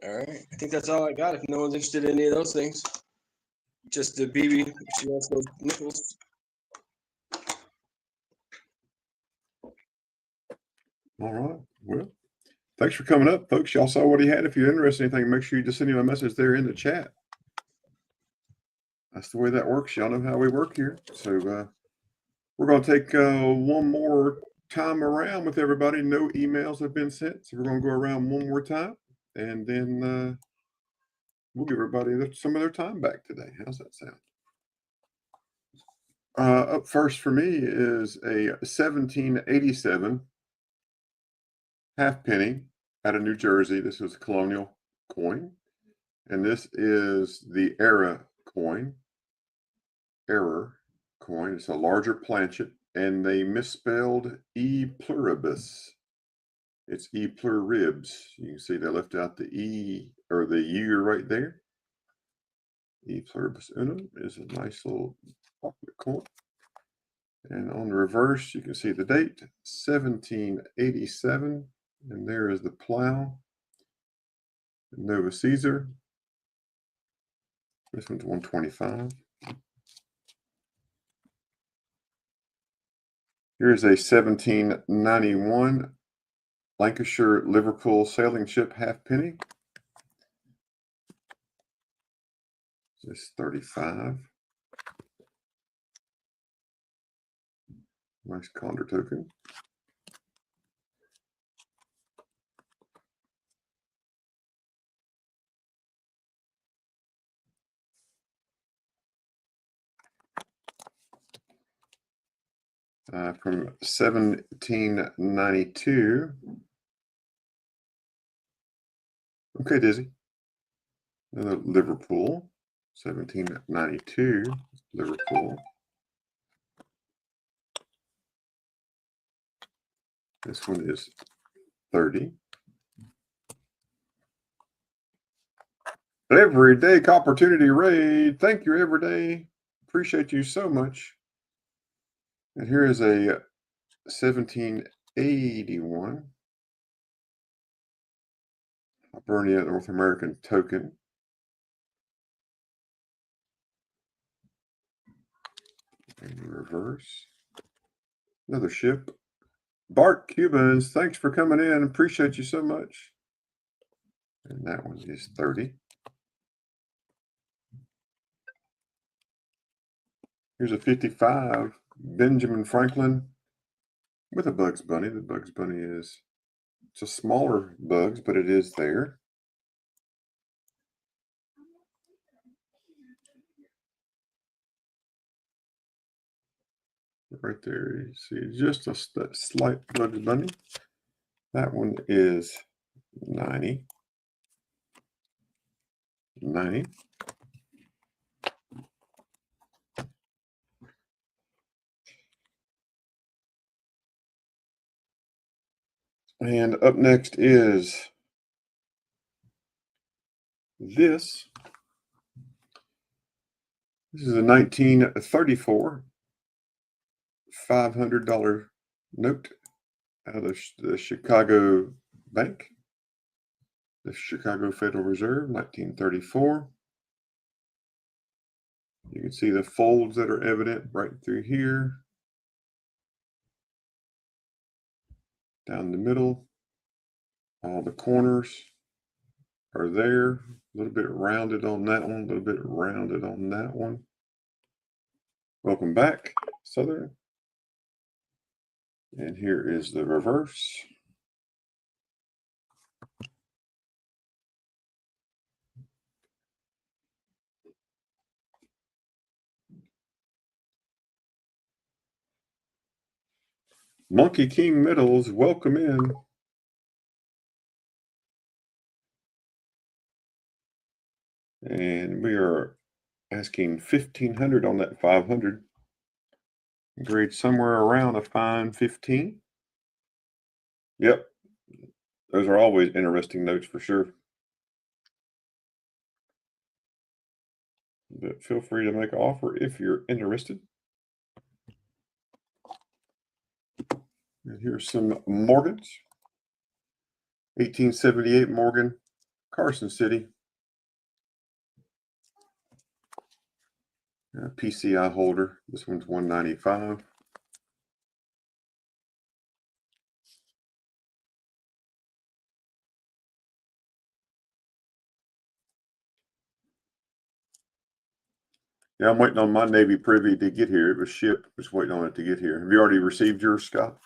All right, I think that's all I got. If no one's interested in any of those things, just the BB. If she wants those nickels. All right. Well, thanks for coming up, folks. Y'all saw what he had. If you're interested in anything, make sure you just send him a message there in the chat. That's the way that works. Y'all know how we work here. So we're going to take one more time around with everybody. No emails have been sent. So we're going to go around one more time. And then we'll give everybody some of their time back today. How's that sound? Up first for me is a 1787 half penny out of New Jersey. This is a colonial coin. And this is the Era coin. Error coin. It's a larger planchet. And they misspelled E pluribus. It's E pluribs. You can see they left out the E or the U right there. E pluribus unum is a nice little pocket coin. And on the reverse, you can see the date, 1787. And there is the plow. Nova Caesar. This one's 125. Here's a 1791 Lancashire Liverpool sailing ship halfpenny. This 35. Nice Condor token. from 1792. Okay, Dizzy. Another Liverpool, 1792, Liverpool. This one is 30. Everyday Opportunity Raid. Thank you, Everyday. Appreciate you so much. And here is a 1781 Hibernia North American token. And reverse. Another ship. Bart Cubans, thanks for coming in. Appreciate you so much. And that one is 30. Here's a 55 Benjamin Franklin with a Bugs Bunny. The Bugs Bunny is, it's a smaller Bugs, but it is there. Right there, you see just a slight Bugs Bunny. That one is 90. 90. And up next is this. This is a 1934 $500 note out of the Chicago Bank, the Chicago Federal Reserve, 1934. You can see the folds that are evident right through here, down the middle. All the corners are there. A little bit rounded on that one, a little bit rounded on that one. Welcome back, Southern. And here is the reverse. Monkey King Metals, welcome in. And we are asking 1,500 on that 500. Grade somewhere around a fine 15. Yep. Those are always interesting notes for sure. But feel free to make an offer if you're interested. And here's some Morgans. 1878 Morgan, Carson City. PCI holder. This one's 195. Yeah, I'm waiting on my Navy Privy to get here. It was shipped. Just waiting on it to get here. Have you already received yours, Scott?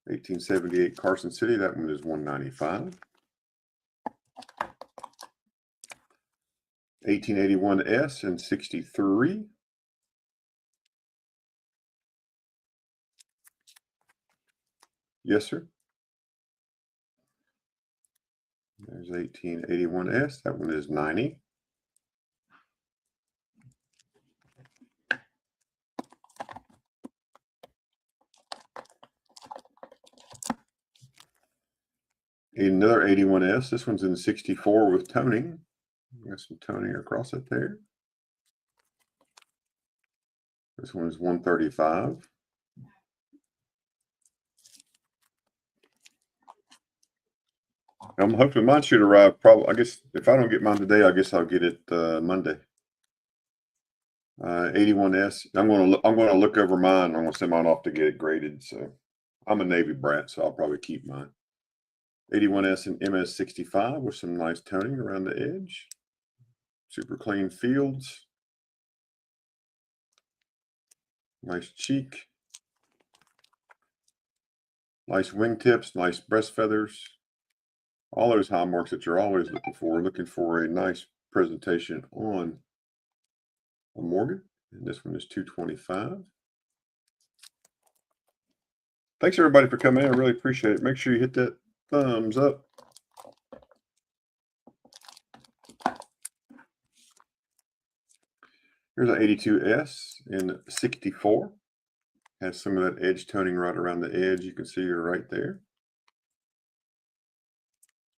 1878 Carson City. That one is 195. 1881 S and 63. Yes, sir. There's 1881 S. That one is 90. Another 81S. This one's in 64 with toning. Got some toning across it there. This one is 135. I'm hoping mine should arrive probably. I guess if I don't get mine today, I guess I'll get it Monday. 81S. I'm gonna look over mine. I'm gonna send mine off to get it graded. So I'm a Navy brat, so I'll probably keep mine. 81S and MS65 with some nice toning around the edge. Super clean fields. Nice cheek. Nice wingtips, nice breast feathers. All those high marks that you're always looking for a nice presentation on a Morgan. And this one is $225. Thanks everybody for coming in. I really appreciate it. Make sure you hit that thumbs up. Here's an 82S in 64. Has some of that edge toning right around the edge. You can see her right there.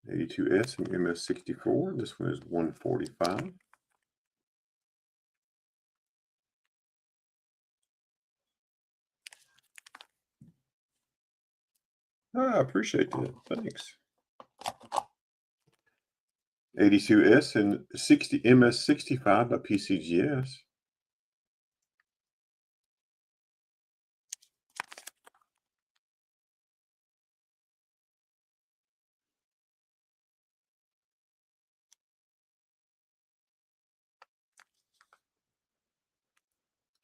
82S and MS64. This one is $145. I appreciate that. Thanks. 82S and MS65 by PCGS.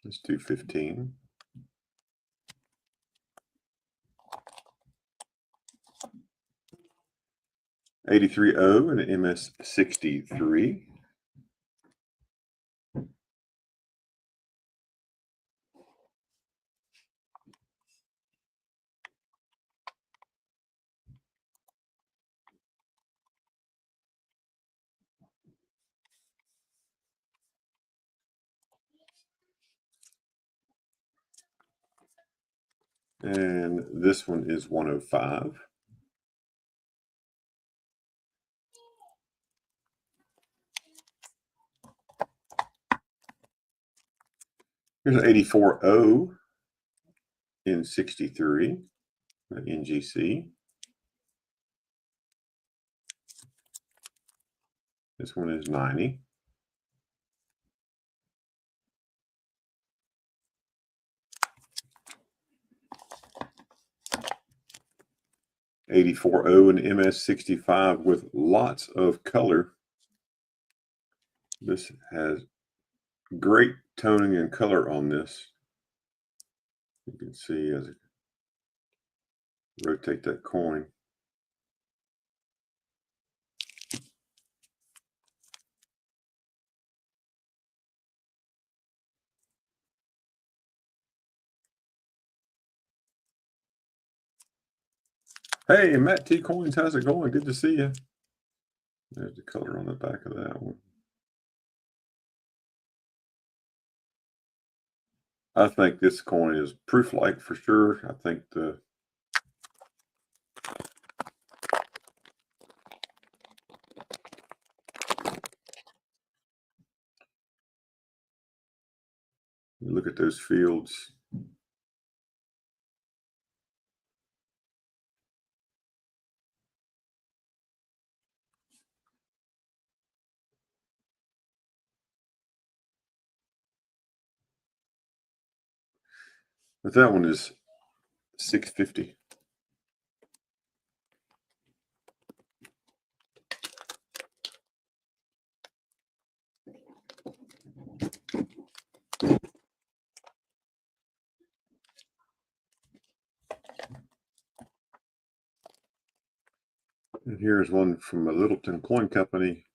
Let's do 15. '83O and an MS63. And this one is 105. Here's an 84O in 63, NGC. This one is 90. '84O and MS65 with lots of color. This has great toning and color on this. You can see as I rotate that coin. Hey, Matt T Coins, how's it going? Good to see you. There's the color on the back of that one. I think this coin is proof-like for sure. I think you look at those fields. But that one is $650. And here's one from a Littleton Coin Company.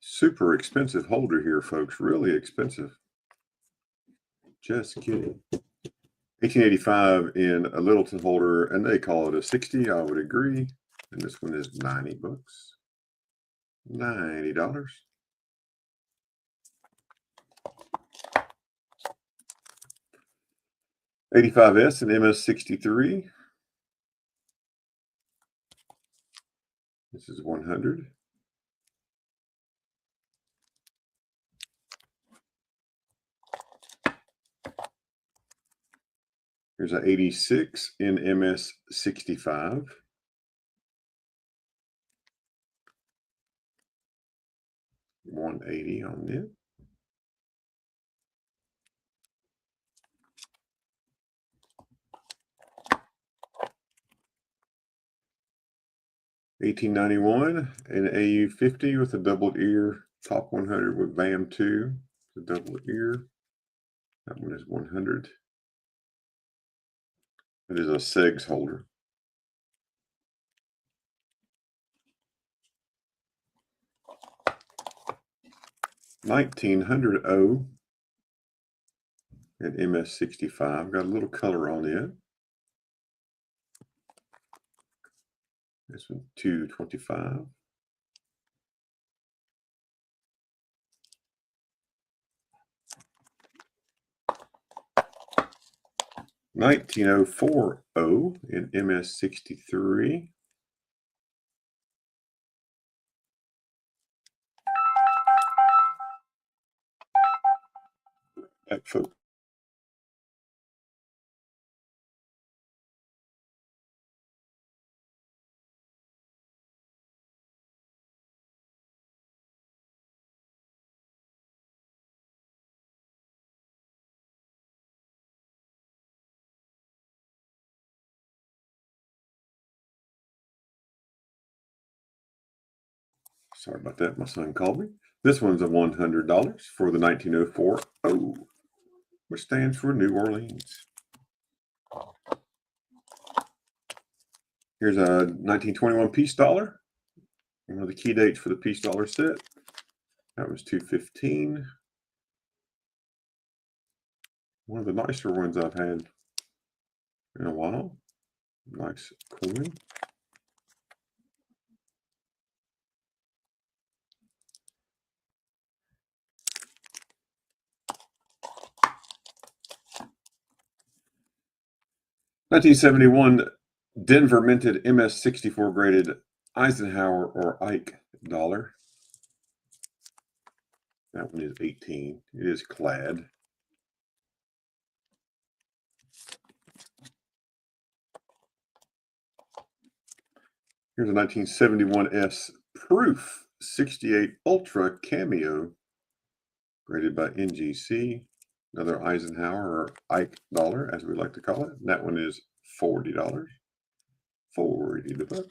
Super expensive holder here, folks. Really expensive. Just kidding. 1885 in a Littleton holder, and they call it a 60. I would agree. And this one is 90 bucks. $90. '85S and MS63. This is 100. Here's an 86 in MS65. $180 on it. $1891 and AU50 with a double ear. Top 100 with BAM 2. The double ear. That one is 100. It is a SEGS holder. $1900 O And MS65, got a little color on it. This one, $2.25. $19.04 in MS63. Back, folks. Sorry about that. My son called me. This one's a $100 for the 1904 O, which stands for New Orleans. Here's a 1921 Peace Dollar. One of the key dates for the Peace Dollar set. That was $2.15. One of the nicer ones I've had in a while. Nice coin. $1971 Denver minted MS64 graded Eisenhower or Ike dollar. That one is 18. It is clad. Here's a 1971 S Proof 68 Ultra Cameo, graded by NGC. Another Eisenhower or Ike dollar, as we like to call it. And that one is $40. $40.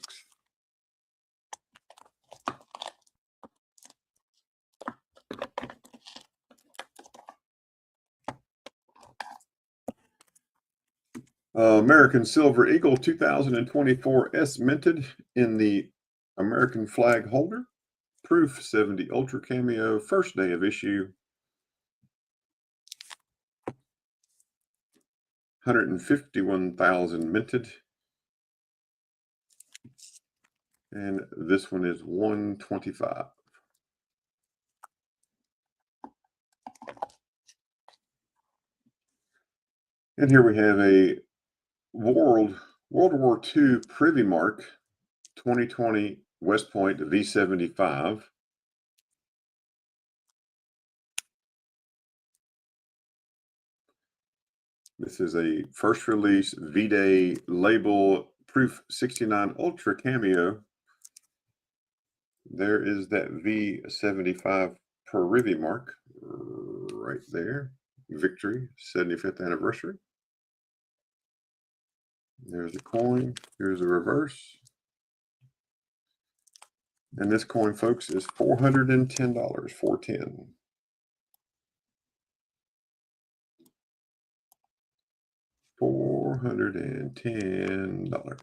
American Silver Eagle 2024 S minted in the American flag holder. Proof 70 Ultra Cameo, first day of issue. 151,000 minted. And this one is $125. And here we have a World War II Privy Mark 2020 West Point V75. This is a first release V-Day label Proof 69 Ultra Cameo. There is that V75 Privy Mark right there. Victory, 75th anniversary. There's the coin. Here's the reverse. And this coin, folks, is $410. $410. $410.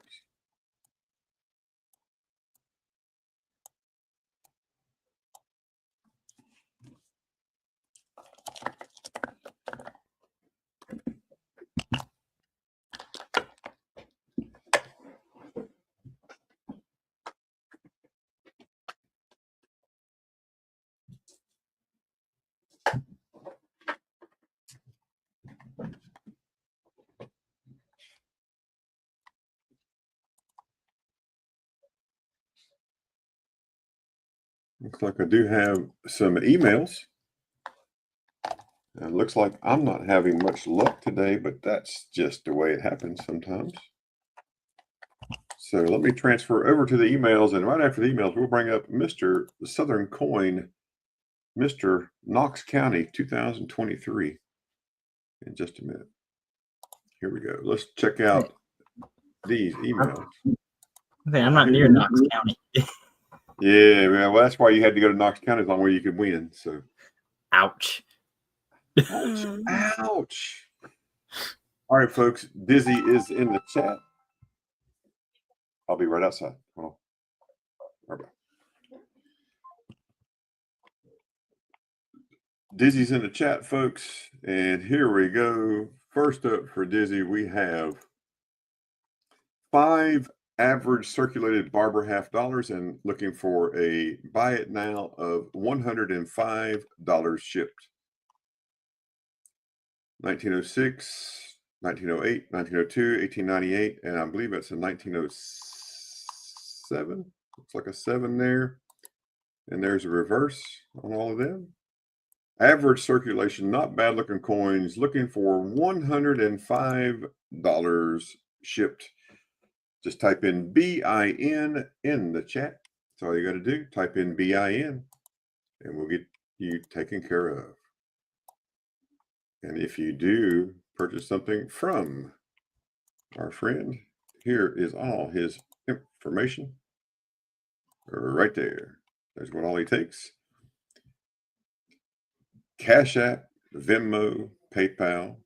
Looks like I do have some emails. It looks like I'm not having much luck today, but that's just the way it happens sometimes. So let me transfer over to the emails, and right after the emails, we'll bring up Mr. Southern Coin, Mr. Knox County 2023 in just a minute. Here we go. Let's check out these emails. Okay, I'm not near Knox County. Yeah, well, that's why you had to go to Knox County, as long where you could win. So, Ouch. ouch, ouch. All right, folks. Dizzy is in the chat. I'll be right outside. Hold on. Bye-bye. Dizzy's in the chat, folks. And here we go. First up for Dizzy, we have 5 average circulated Barber half dollars and looking for a buy it now of $105 shipped. 1906, 1908, 1902, 1898, and I believe it's a 1907. Looks like a 7 there. And there's a reverse on all of them. Average circulation, not bad looking coins, looking for $105 shipped. Just type in BIN in the chat. That's all you got to do. Type in BIN and we'll get you taken care of. And if you do purchase something from our friend, here is all his information right there. There's what all he takes. Cash App, Venmo, PayPal.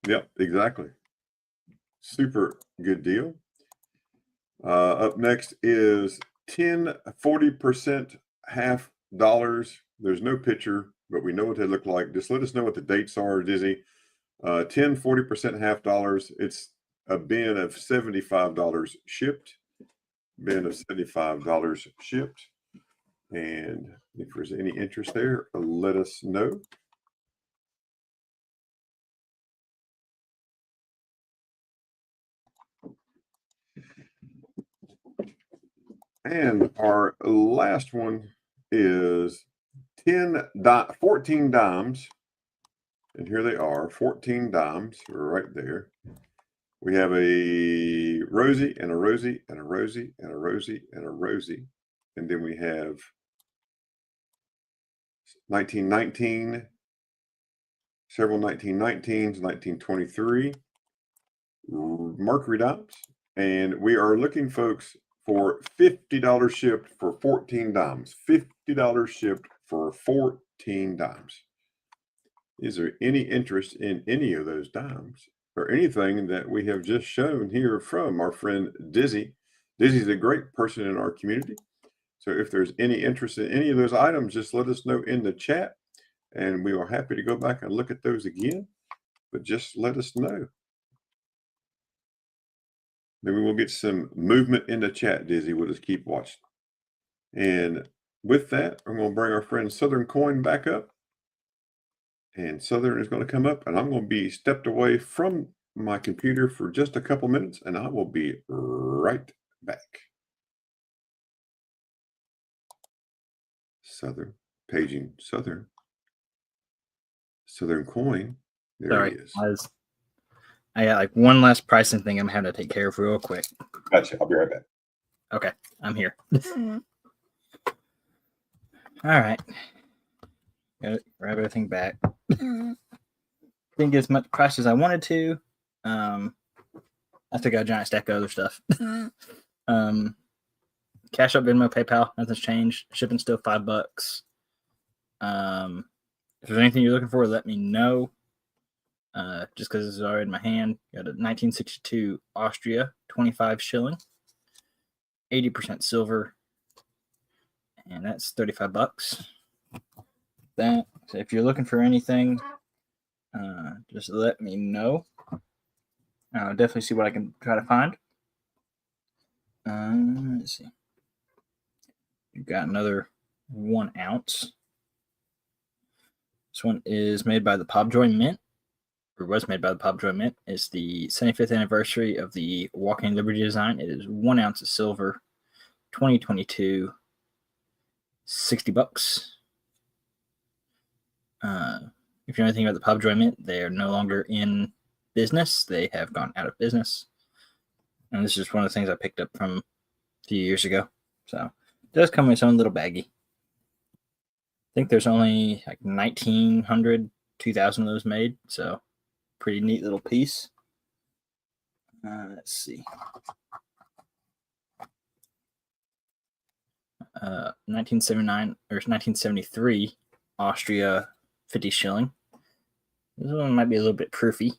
Yep, exactly. Super good deal. Up next is 10 40% half dollars. There's no picture, but we know what they look like. Just let us know what the dates are, Dizzy. 10 40% half dollars. It's a bin of $75 shipped. Bin of $75 shipped. And if there's any interest there, let us know. And our last one is 14 dimes. And here they are, 14 dimes right there. We have a Rosie and a Rosie and a Rosie and a Rosie and a Rosie. And then we have 1919, several 1919s, 1923, Mercury dimes. And we are looking, folks, for $50 shipped for 14 dimes. $50 shipped for 14 dimes. Is there any interest in any of those dimes or anything that we have just shown here from our friend Dizzy? Dizzy's a great person in our community. So if there's any interest in any of those items, just let us know in the chat and we are happy to go back and look at those again. But just let us know. Maybe we'll get some movement in the chat, Dizzy. We'll just keep watching. And with that, I'm going to bring our friend Southern Coin back up. And Southern is going to come up, and I'm going to be stepped away from my computer for just a couple minutes, and I will be right back. Southern, paging Southern. Southern Coin. There he is. I got like one last pricing thing I'm having to take care of real quick. Gotcha. I'll be right back. Okay, I'm here. All right. Gotta grab everything back. Didn't get as much price as I wanted to. I still got a giant stack of other stuff. Cash App, Venmo, PayPal, nothing's changed. Shipping's still $5. If there's anything you're looking for, let me know. Just because it's already in my hand. Got a 1962 Austria, 25 shilling, 80% silver, and that's $35. That. So if you're looking for anything, just let me know. I'll definitely see what I can try to find. Let's see. We've got another 1 ounce. This one is made by the Pobjoy Mint, or was made by the Pobjoy Mint. It's the 75th anniversary of the Walking Liberty design. It is 1 ounce of silver, 2022, $60. If you know anything about the Pobjoy Mint, they are no longer in business. They have gone out of business. And this is one of the things I picked up from a few years ago. So it does come in its own little baggie. I think there's only like 1,900, 2,000 of those made. So pretty neat little piece. Let's see. 1979 or 1973 Austria 50 shilling. This one might be a little bit proofy.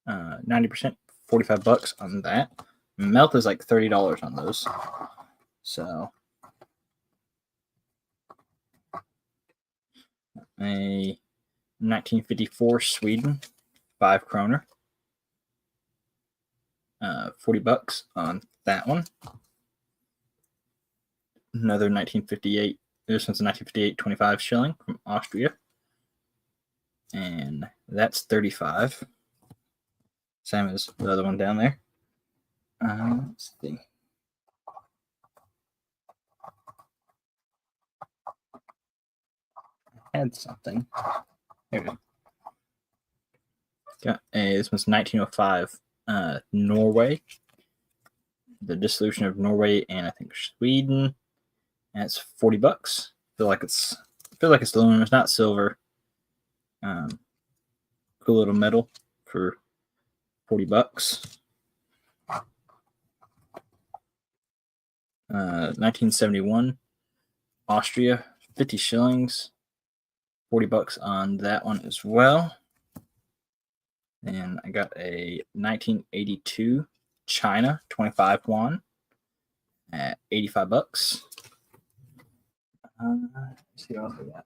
90%, $45 on that. Melt is like $30 on those. So a 1954 Sweden 5 kroner. $40 on that one. Another 1958. This one's a 1958 25 shilling from Austria. And that's 35. Same as the other one down there. Let's see. I had something. Here we go. Got this one's 1905 Norway. The dissolution of Norway and I think Sweden. And it's $40. I feel like it's aluminum. It's not silver. Cool little metal for $40. 1971 Austria, 50 shillings. $40 on that one as well. And I got a 1982 China 25 yuan at $85. Let's see what else we got.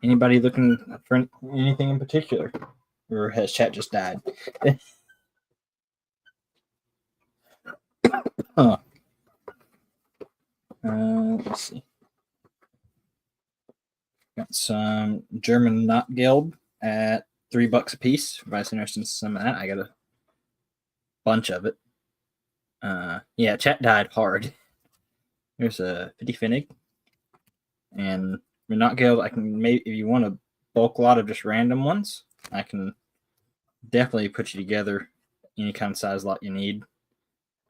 Anybody looking for anything in particular? Or has chat just died? Let's see. Got some German Notgeld at $3 a piece. If anybody's interested in some of that, I got a bunch of it. Yeah, chat died hard. There's a 50 Pfennig. And Notgeld, I can maybe, if you want a bulk lot of just random ones, I can definitely put you together any kind of size lot you need.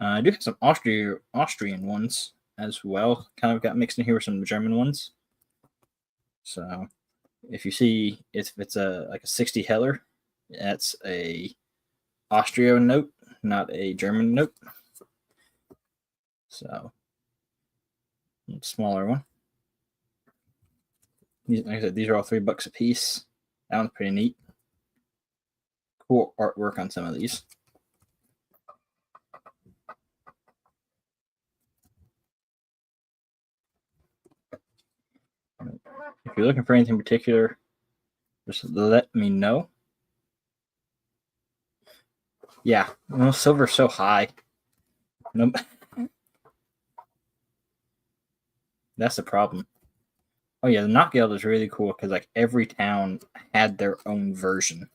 I do have some Austrian ones as well. Kind of got mixed in here with some German ones. So if you see if it's like a 60 Heller, that's a Austria note, not a German note. So smaller one. Like I said, these are all $3 a piece. That one's pretty neat. Cool artwork on some of these. If you're looking for anything particular, just let me know. Yeah, well, silver's so high. Nope. That's the problem. Oh yeah, the Notgeld is really cool because like every town had their own version.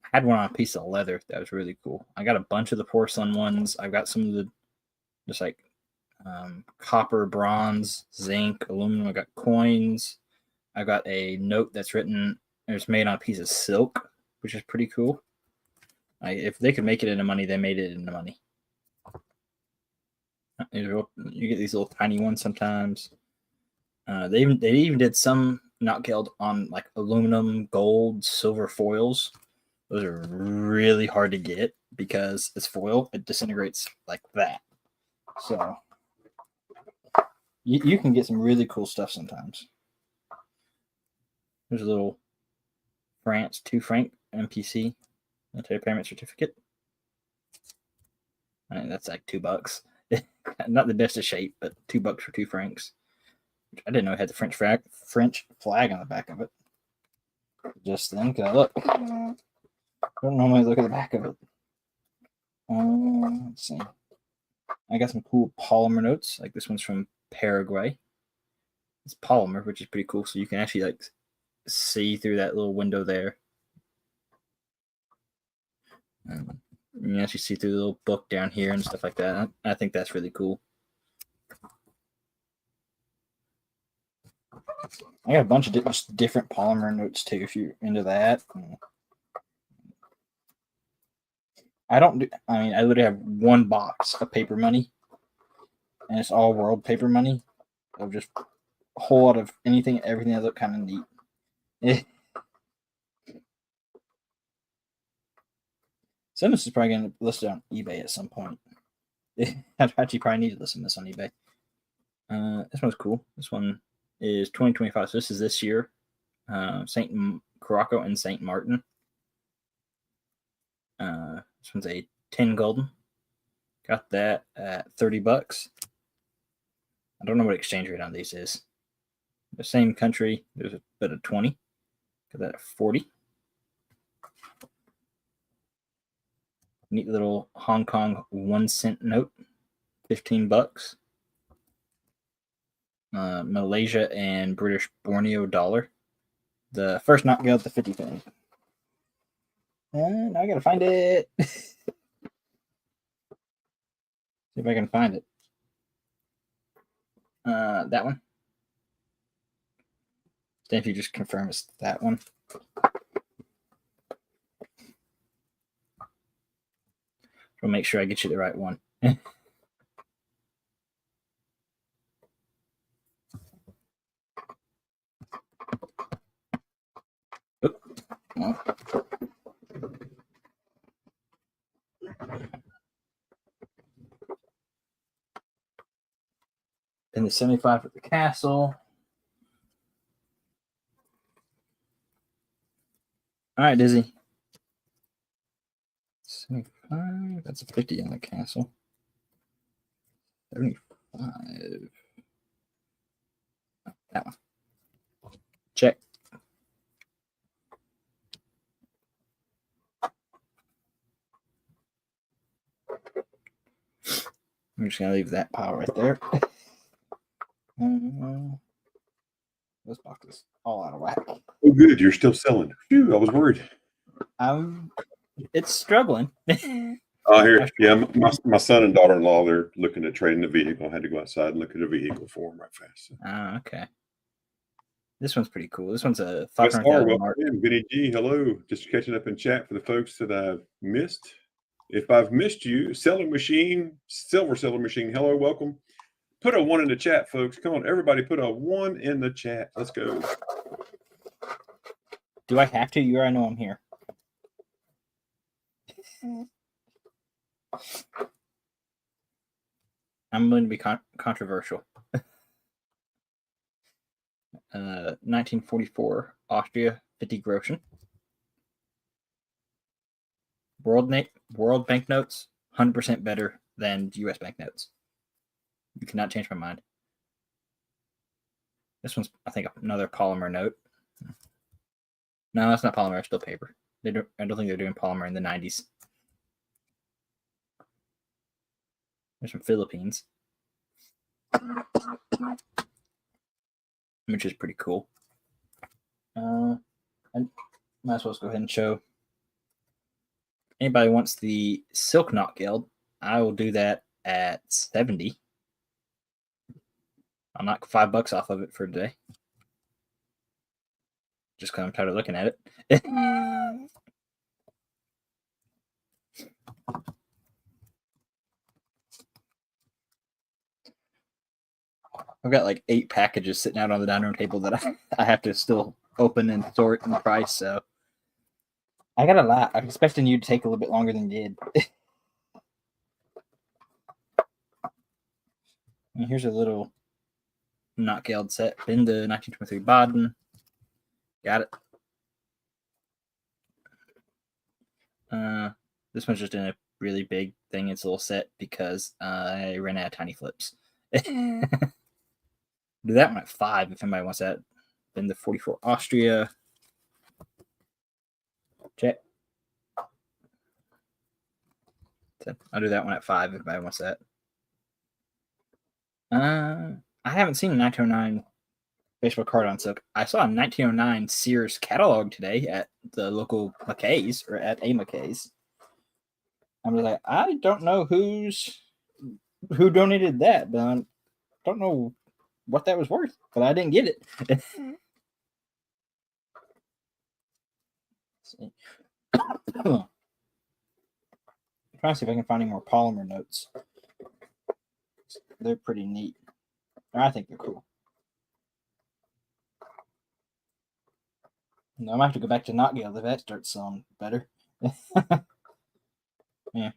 I had one on a piece of leather that was really cool. I got a bunch of the porcelain ones. I've got some of the just like copper, bronze, zinc, aluminum. I got coins. I got a note that's written. It's made on a piece of silk, which is pretty cool. If they could make it into money, they made it into money. You get these little tiny ones sometimes. They even did some Notgeld on like aluminum, gold, silver foils. Those are really hard to get because it's foil. It disintegrates like that. So you can get some really cool stuff sometimes. There's a little France 2 franc MPC military payment certificate. I mean, that's like $2. Not the best of shape, but $2 for 2 francs. I didn't know it had the French flag on the back of it. Just then, look. I don't normally look at the back of it. Let's see. I got some cool polymer notes. Like this one's from Paraguay. It's polymer, which is pretty cool. So you can actually like see through that little window there. You can actually see through the little book down here and stuff like that. I think that's really cool. I got a bunch of different polymer notes too, if you're into that. I literally have one box of paper money, and it's all world paper money of just a whole lot of anything, everything that look kind of neat. Some of this is probably going to be listed on eBay at some point. I actually probably need to listen to this on eBay. This one's cool. This one is 2025. So this is this year. St. Caraco and St. Martin. This one's a 10 golden. Got that at $30. I don't know what exchange rate on these is. The same country, there's a bit of 20. Got that at 40. Neat little Hong Kong 1 cent note, $15. Malaysia and British Borneo dollar. The first knockout, the 50 penny. And I gotta find it. See if I can find it. That one. Then if you just confirm it's that one. I'll make sure I get you the right one. Well. In the 75 at the castle. All right, Dizzy. 75. That's a 50 on the castle. 75. That one. Check. I'm just gonna leave that pile right there. Those boxes all out of whack. Oh, good. You're still selling. Phew, I was worried. It's struggling. Oh, here. Yeah, my son and daughter-in-law, they're looking at trading the vehicle. I had to go outside and look at a vehicle for them right fast. Oh, okay. This one's pretty cool. This one's a Yes, 500,000 mark. welcome in, Vinny G. Hello. Just catching up in chat for the folks that I've missed. If I've missed you, Selling Machine, Silver Selling Machine. Hello, welcome. Put a 1 in the chat, folks. Come on, everybody, put a 1 in the chat. Let's go. Do I have to? You already know I'm here. I'm going to be controversial. 1944 Austria 50 Groschen. World banknotes 100% better than U.S. banknotes. You cannot change my mind. This one's, I think, another polymer note. No, that's not polymer. It's still paper. I don't think they're doing polymer in the 90s. There's some Philippines, which is pretty cool. I might as well go ahead and show. Anybody wants the Silk Knot Guild, I will do that at 70. I'll knock $5 off of it for today. Just because I'm tired of looking at it. I've got like 8 packages sitting out on the dining room table that I have to still open and sort and price. So I got a lot. I'm expecting you to take a little bit longer than you did. And here's a little Knot Guild set. Been the 1923 Baden. Got it. This one's just in a really big thing. It's a little set because I ran out of tiny flips. Do that one at 5 if anybody wants that. Then the 44 Austria. Check. So I'll do that one at 5 if anybody wants that. I haven't seen a 1909 baseball card on Silk. I saw a 1909 Sears catalog today at the local McKay's or at a McKay's. I was like, I don't know who donated that, but I don't know what that was worth, but I didn't get it. See. I'm trying to see if I can find any more polymer notes. They're pretty neat. I think they're cool. No, I might have to go back to Knot Guild if that starts selling better. Yeah,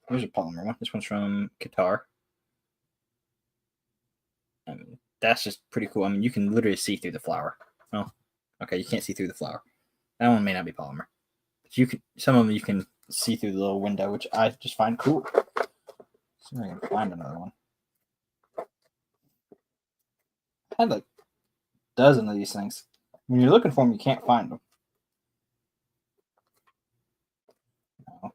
there's a polymer one. This one's from Qatar. That's just pretty cool. I mean, you can literally see through the flower. Oh, okay, you can't see through the flower. That one may not be polymer. But you can. Some of them you can see through the little window, which I just find cool. See if I can find another one. had like a dozen of these things. When you're looking for them, you can't find them. No.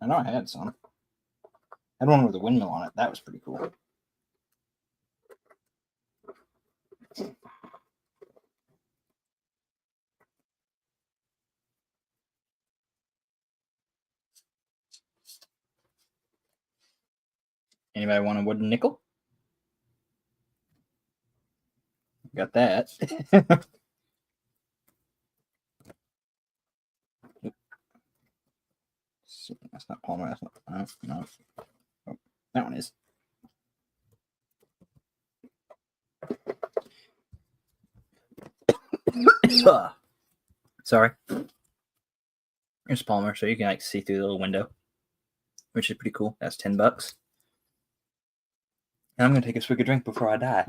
I know I had some. I had one with a windmill on it. That was pretty cool. Anybody want a wooden nickel? Got that. That's not Palmer. That's not. No. Oh, that one is. Sorry. Here's Palmer, so you can like see through the little window, which is pretty cool. That's $10. And I'm gonna take a swig of drink before I die.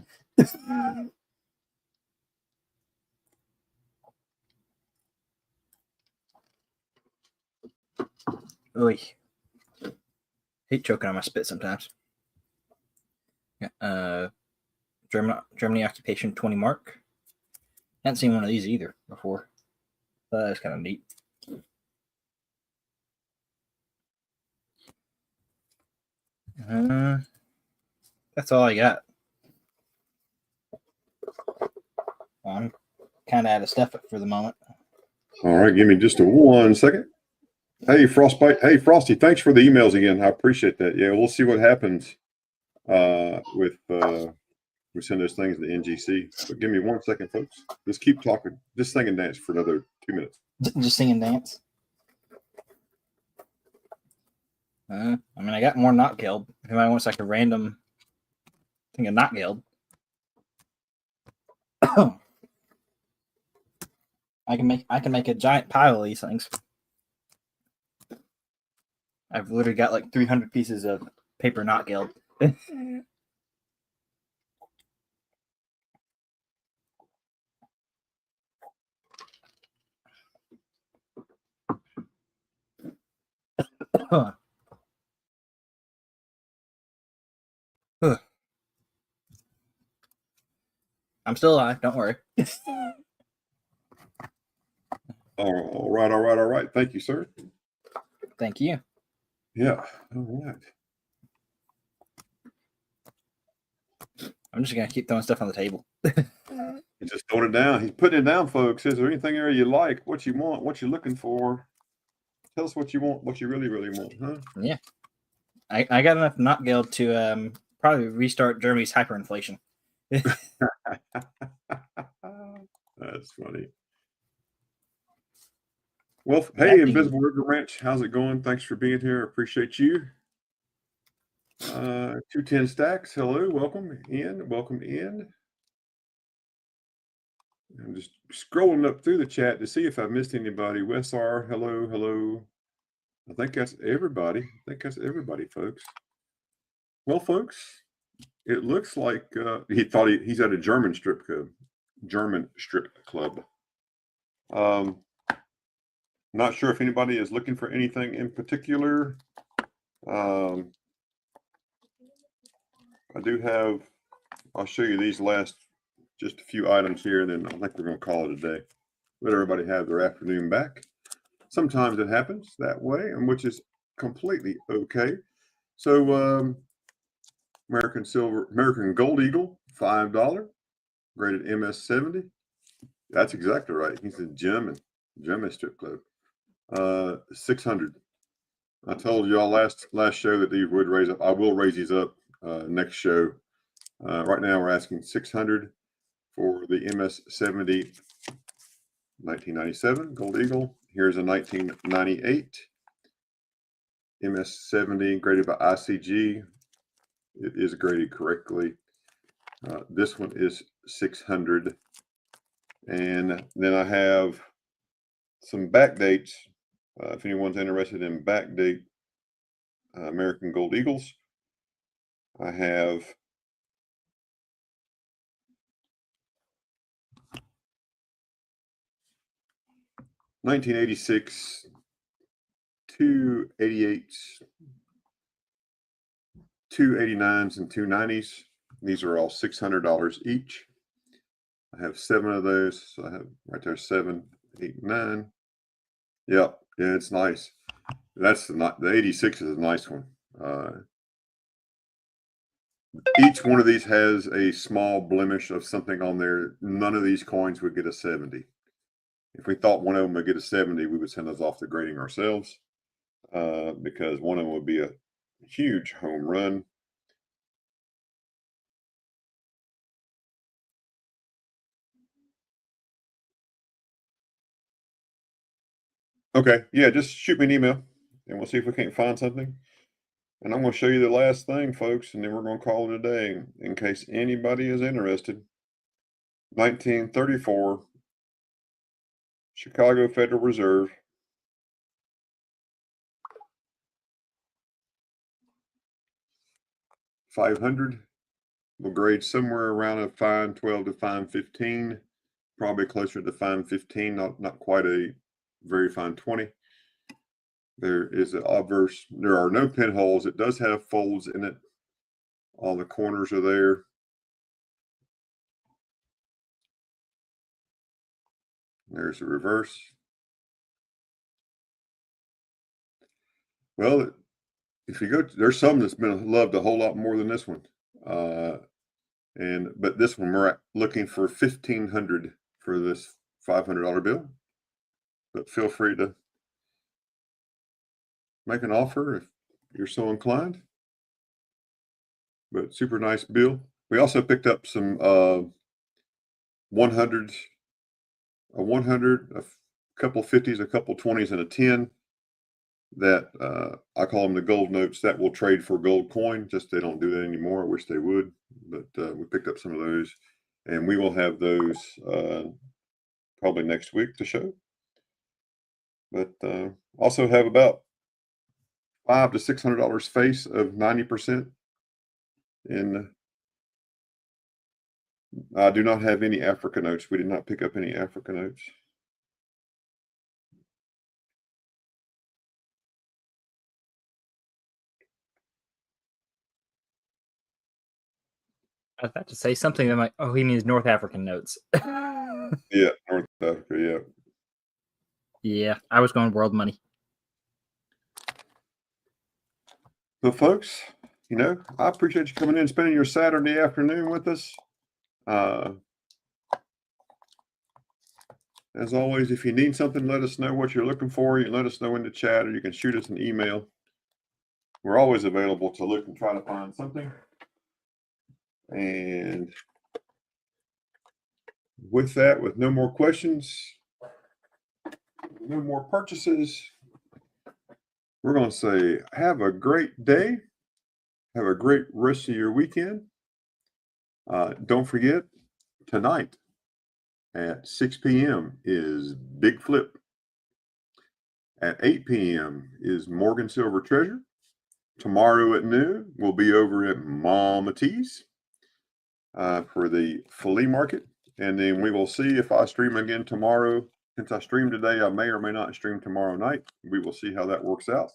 Oy. Hate choking on my spit sometimes. Yeah, Germany occupation 20 mark. Hadn't seen one of these either before. That's kind of neat. That's all I got. I'm kind of out of stuff for the moment. All right, give me just a 1 second. Hey, Frostbite. Hey, Frosty, thanks for the emails again. I appreciate that. Yeah, we'll see what happens with we send those things to NGC. But give me 1 second, folks. Just keep talking. Just sing and dance for another 2 minutes. Just sing and dance. I mean, I got more Not Guild. If anybody wants like a random thing of Not Guild, I can make a giant pile of these things. I've literally got like 300 pieces of paper Not Guild. I'm still alive. Don't worry. All right. Thank you, sir. Thank you. Yeah. All right. I'm just gonna keep throwing stuff on the table. He's just throwing it down. He's putting it down, folks. Is there anything there you like? What you want? What you're looking for? Tell us what you want. What you really, really want, huh? Yeah. I got enough Not Guild to probably restart Germany's hyperinflation. That's funny. Well, hey, Invisible River Ranch, how's it going? Thanks for being here. Appreciate you. 210 Stacks, hello, welcome in. I'm just scrolling up through the chat to see if I missed anybody. Wesar, hello. I think that's everybody. Folks. Well, folks, it looks like he thought he's at a German strip club. Not sure if anybody is looking for anything in particular. I do have, I'll show you these last, just a few items here, and then I think we're going to call it a day. Let everybody have their afternoon back. Sometimes it happens that way, and which is completely okay. So American Gold Eagle, $5, graded MS70. That's exactly right. He's a German strip club. 600. I told y'all last show that these would raise up. I will raise these up next show. Right now we're asking 600 for the MS70 1997 Gold Eagle. Here's a 1998 MS70 graded by ICG. It is graded correctly. This one is 600. And then I have some back dates. If anyone's interested in back date American Gold Eagles, I have (1986) two 88s, two 89s, and two 90s. These are all $600 each. I have 7 of those. So I have right there 7, 8, 9. Yep, yeah, it's nice. That's the 86 is a nice one. Each one of these has a small blemish of something on there. None of these coins would get a 70. If we thought one of them would get a 70, we would send those off to grading ourselves, because one of them would be a huge home run. Okay, yeah, just shoot me an email and we'll see if we can't find something. And I'm going to show you the last thing, folks, and then we're going to call it a day in case anybody is interested. 1934 Chicago Federal Reserve. $500 will grade somewhere around a fine 12 to fine 15, probably closer to fine 15, not quite a very fine 20. There is an obverse. There are no pinholes. It does have folds in it. All the corners are there. There's a reverse. Well, if you go, there's some that's been loved a whole lot more than this one. But this one we're looking for $1,500 for this $500 bill. But feel free to make an offer if you're so inclined. But super nice bill. We also picked up some 100s, a 100, a couple 50s, a couple 20s, and a 10 that I call them the gold notes that will trade for gold coin. Just they don't do that anymore. I wish they would, but we picked up some of those, and we will have those probably next week to show. But also have about $500 to $600 face of 90%. And I do not have any Africa notes. We did not pick up any Africa notes. I was about to say something. I'm like, oh, he means North African notes. Yeah, North Africa. Yeah. Yeah, I was going world money. So, folks, I appreciate you coming in and spending your Saturday afternoon with us. As always, if you need something, let us know what you're looking for. You can let us know in the chat, or you can shoot us an email. We're always available to look and try to find something. And with that, with no more questions, no more purchases, we're going to say have a great day. Have a great rest of your weekend. Don't forget, tonight at 6 p.m. is Big Flip. At 8 p.m. is Morgan Silver Treasure. Tomorrow at noon, we'll be over at Mama T's for the flea market. And then we will see if I stream again tomorrow. Since I streamed today, I may or may not stream tomorrow night. We will see how that works out.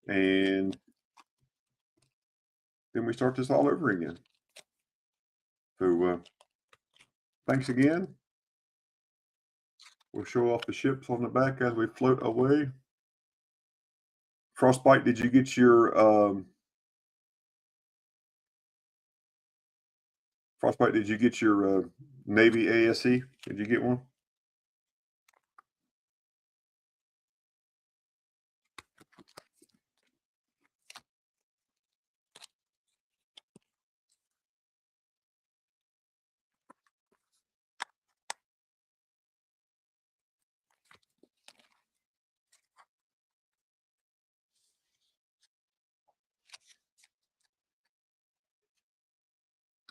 And then we start this all over again. So thanks again. We'll show off the ships on the back as we float away. Frostbite, did you get your Frostbite, did you get your Navy ASE? Did you get one?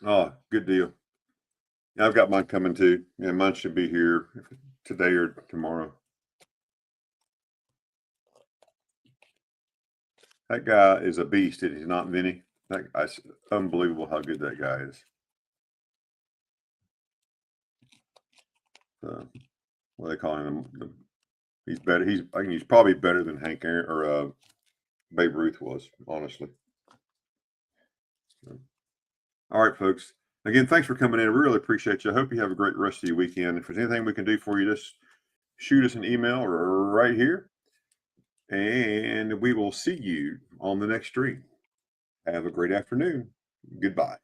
Oh, good deal. Yeah, I've got mine coming too. Yeah, mine should be here today or tomorrow. That guy is a beast. He's not Vinny. That guy's unbelievable how good that guy is. What do they call him? He's better. I think he's probably better than Hank Aaron or Babe Ruth was, honestly. So, all right, folks. Again, thanks for coming in. We really appreciate you. I hope you have a great rest of your weekend. If there's anything we can do for you, just shoot us an email right here. And we will see you on the next stream. Have a great afternoon. Goodbye.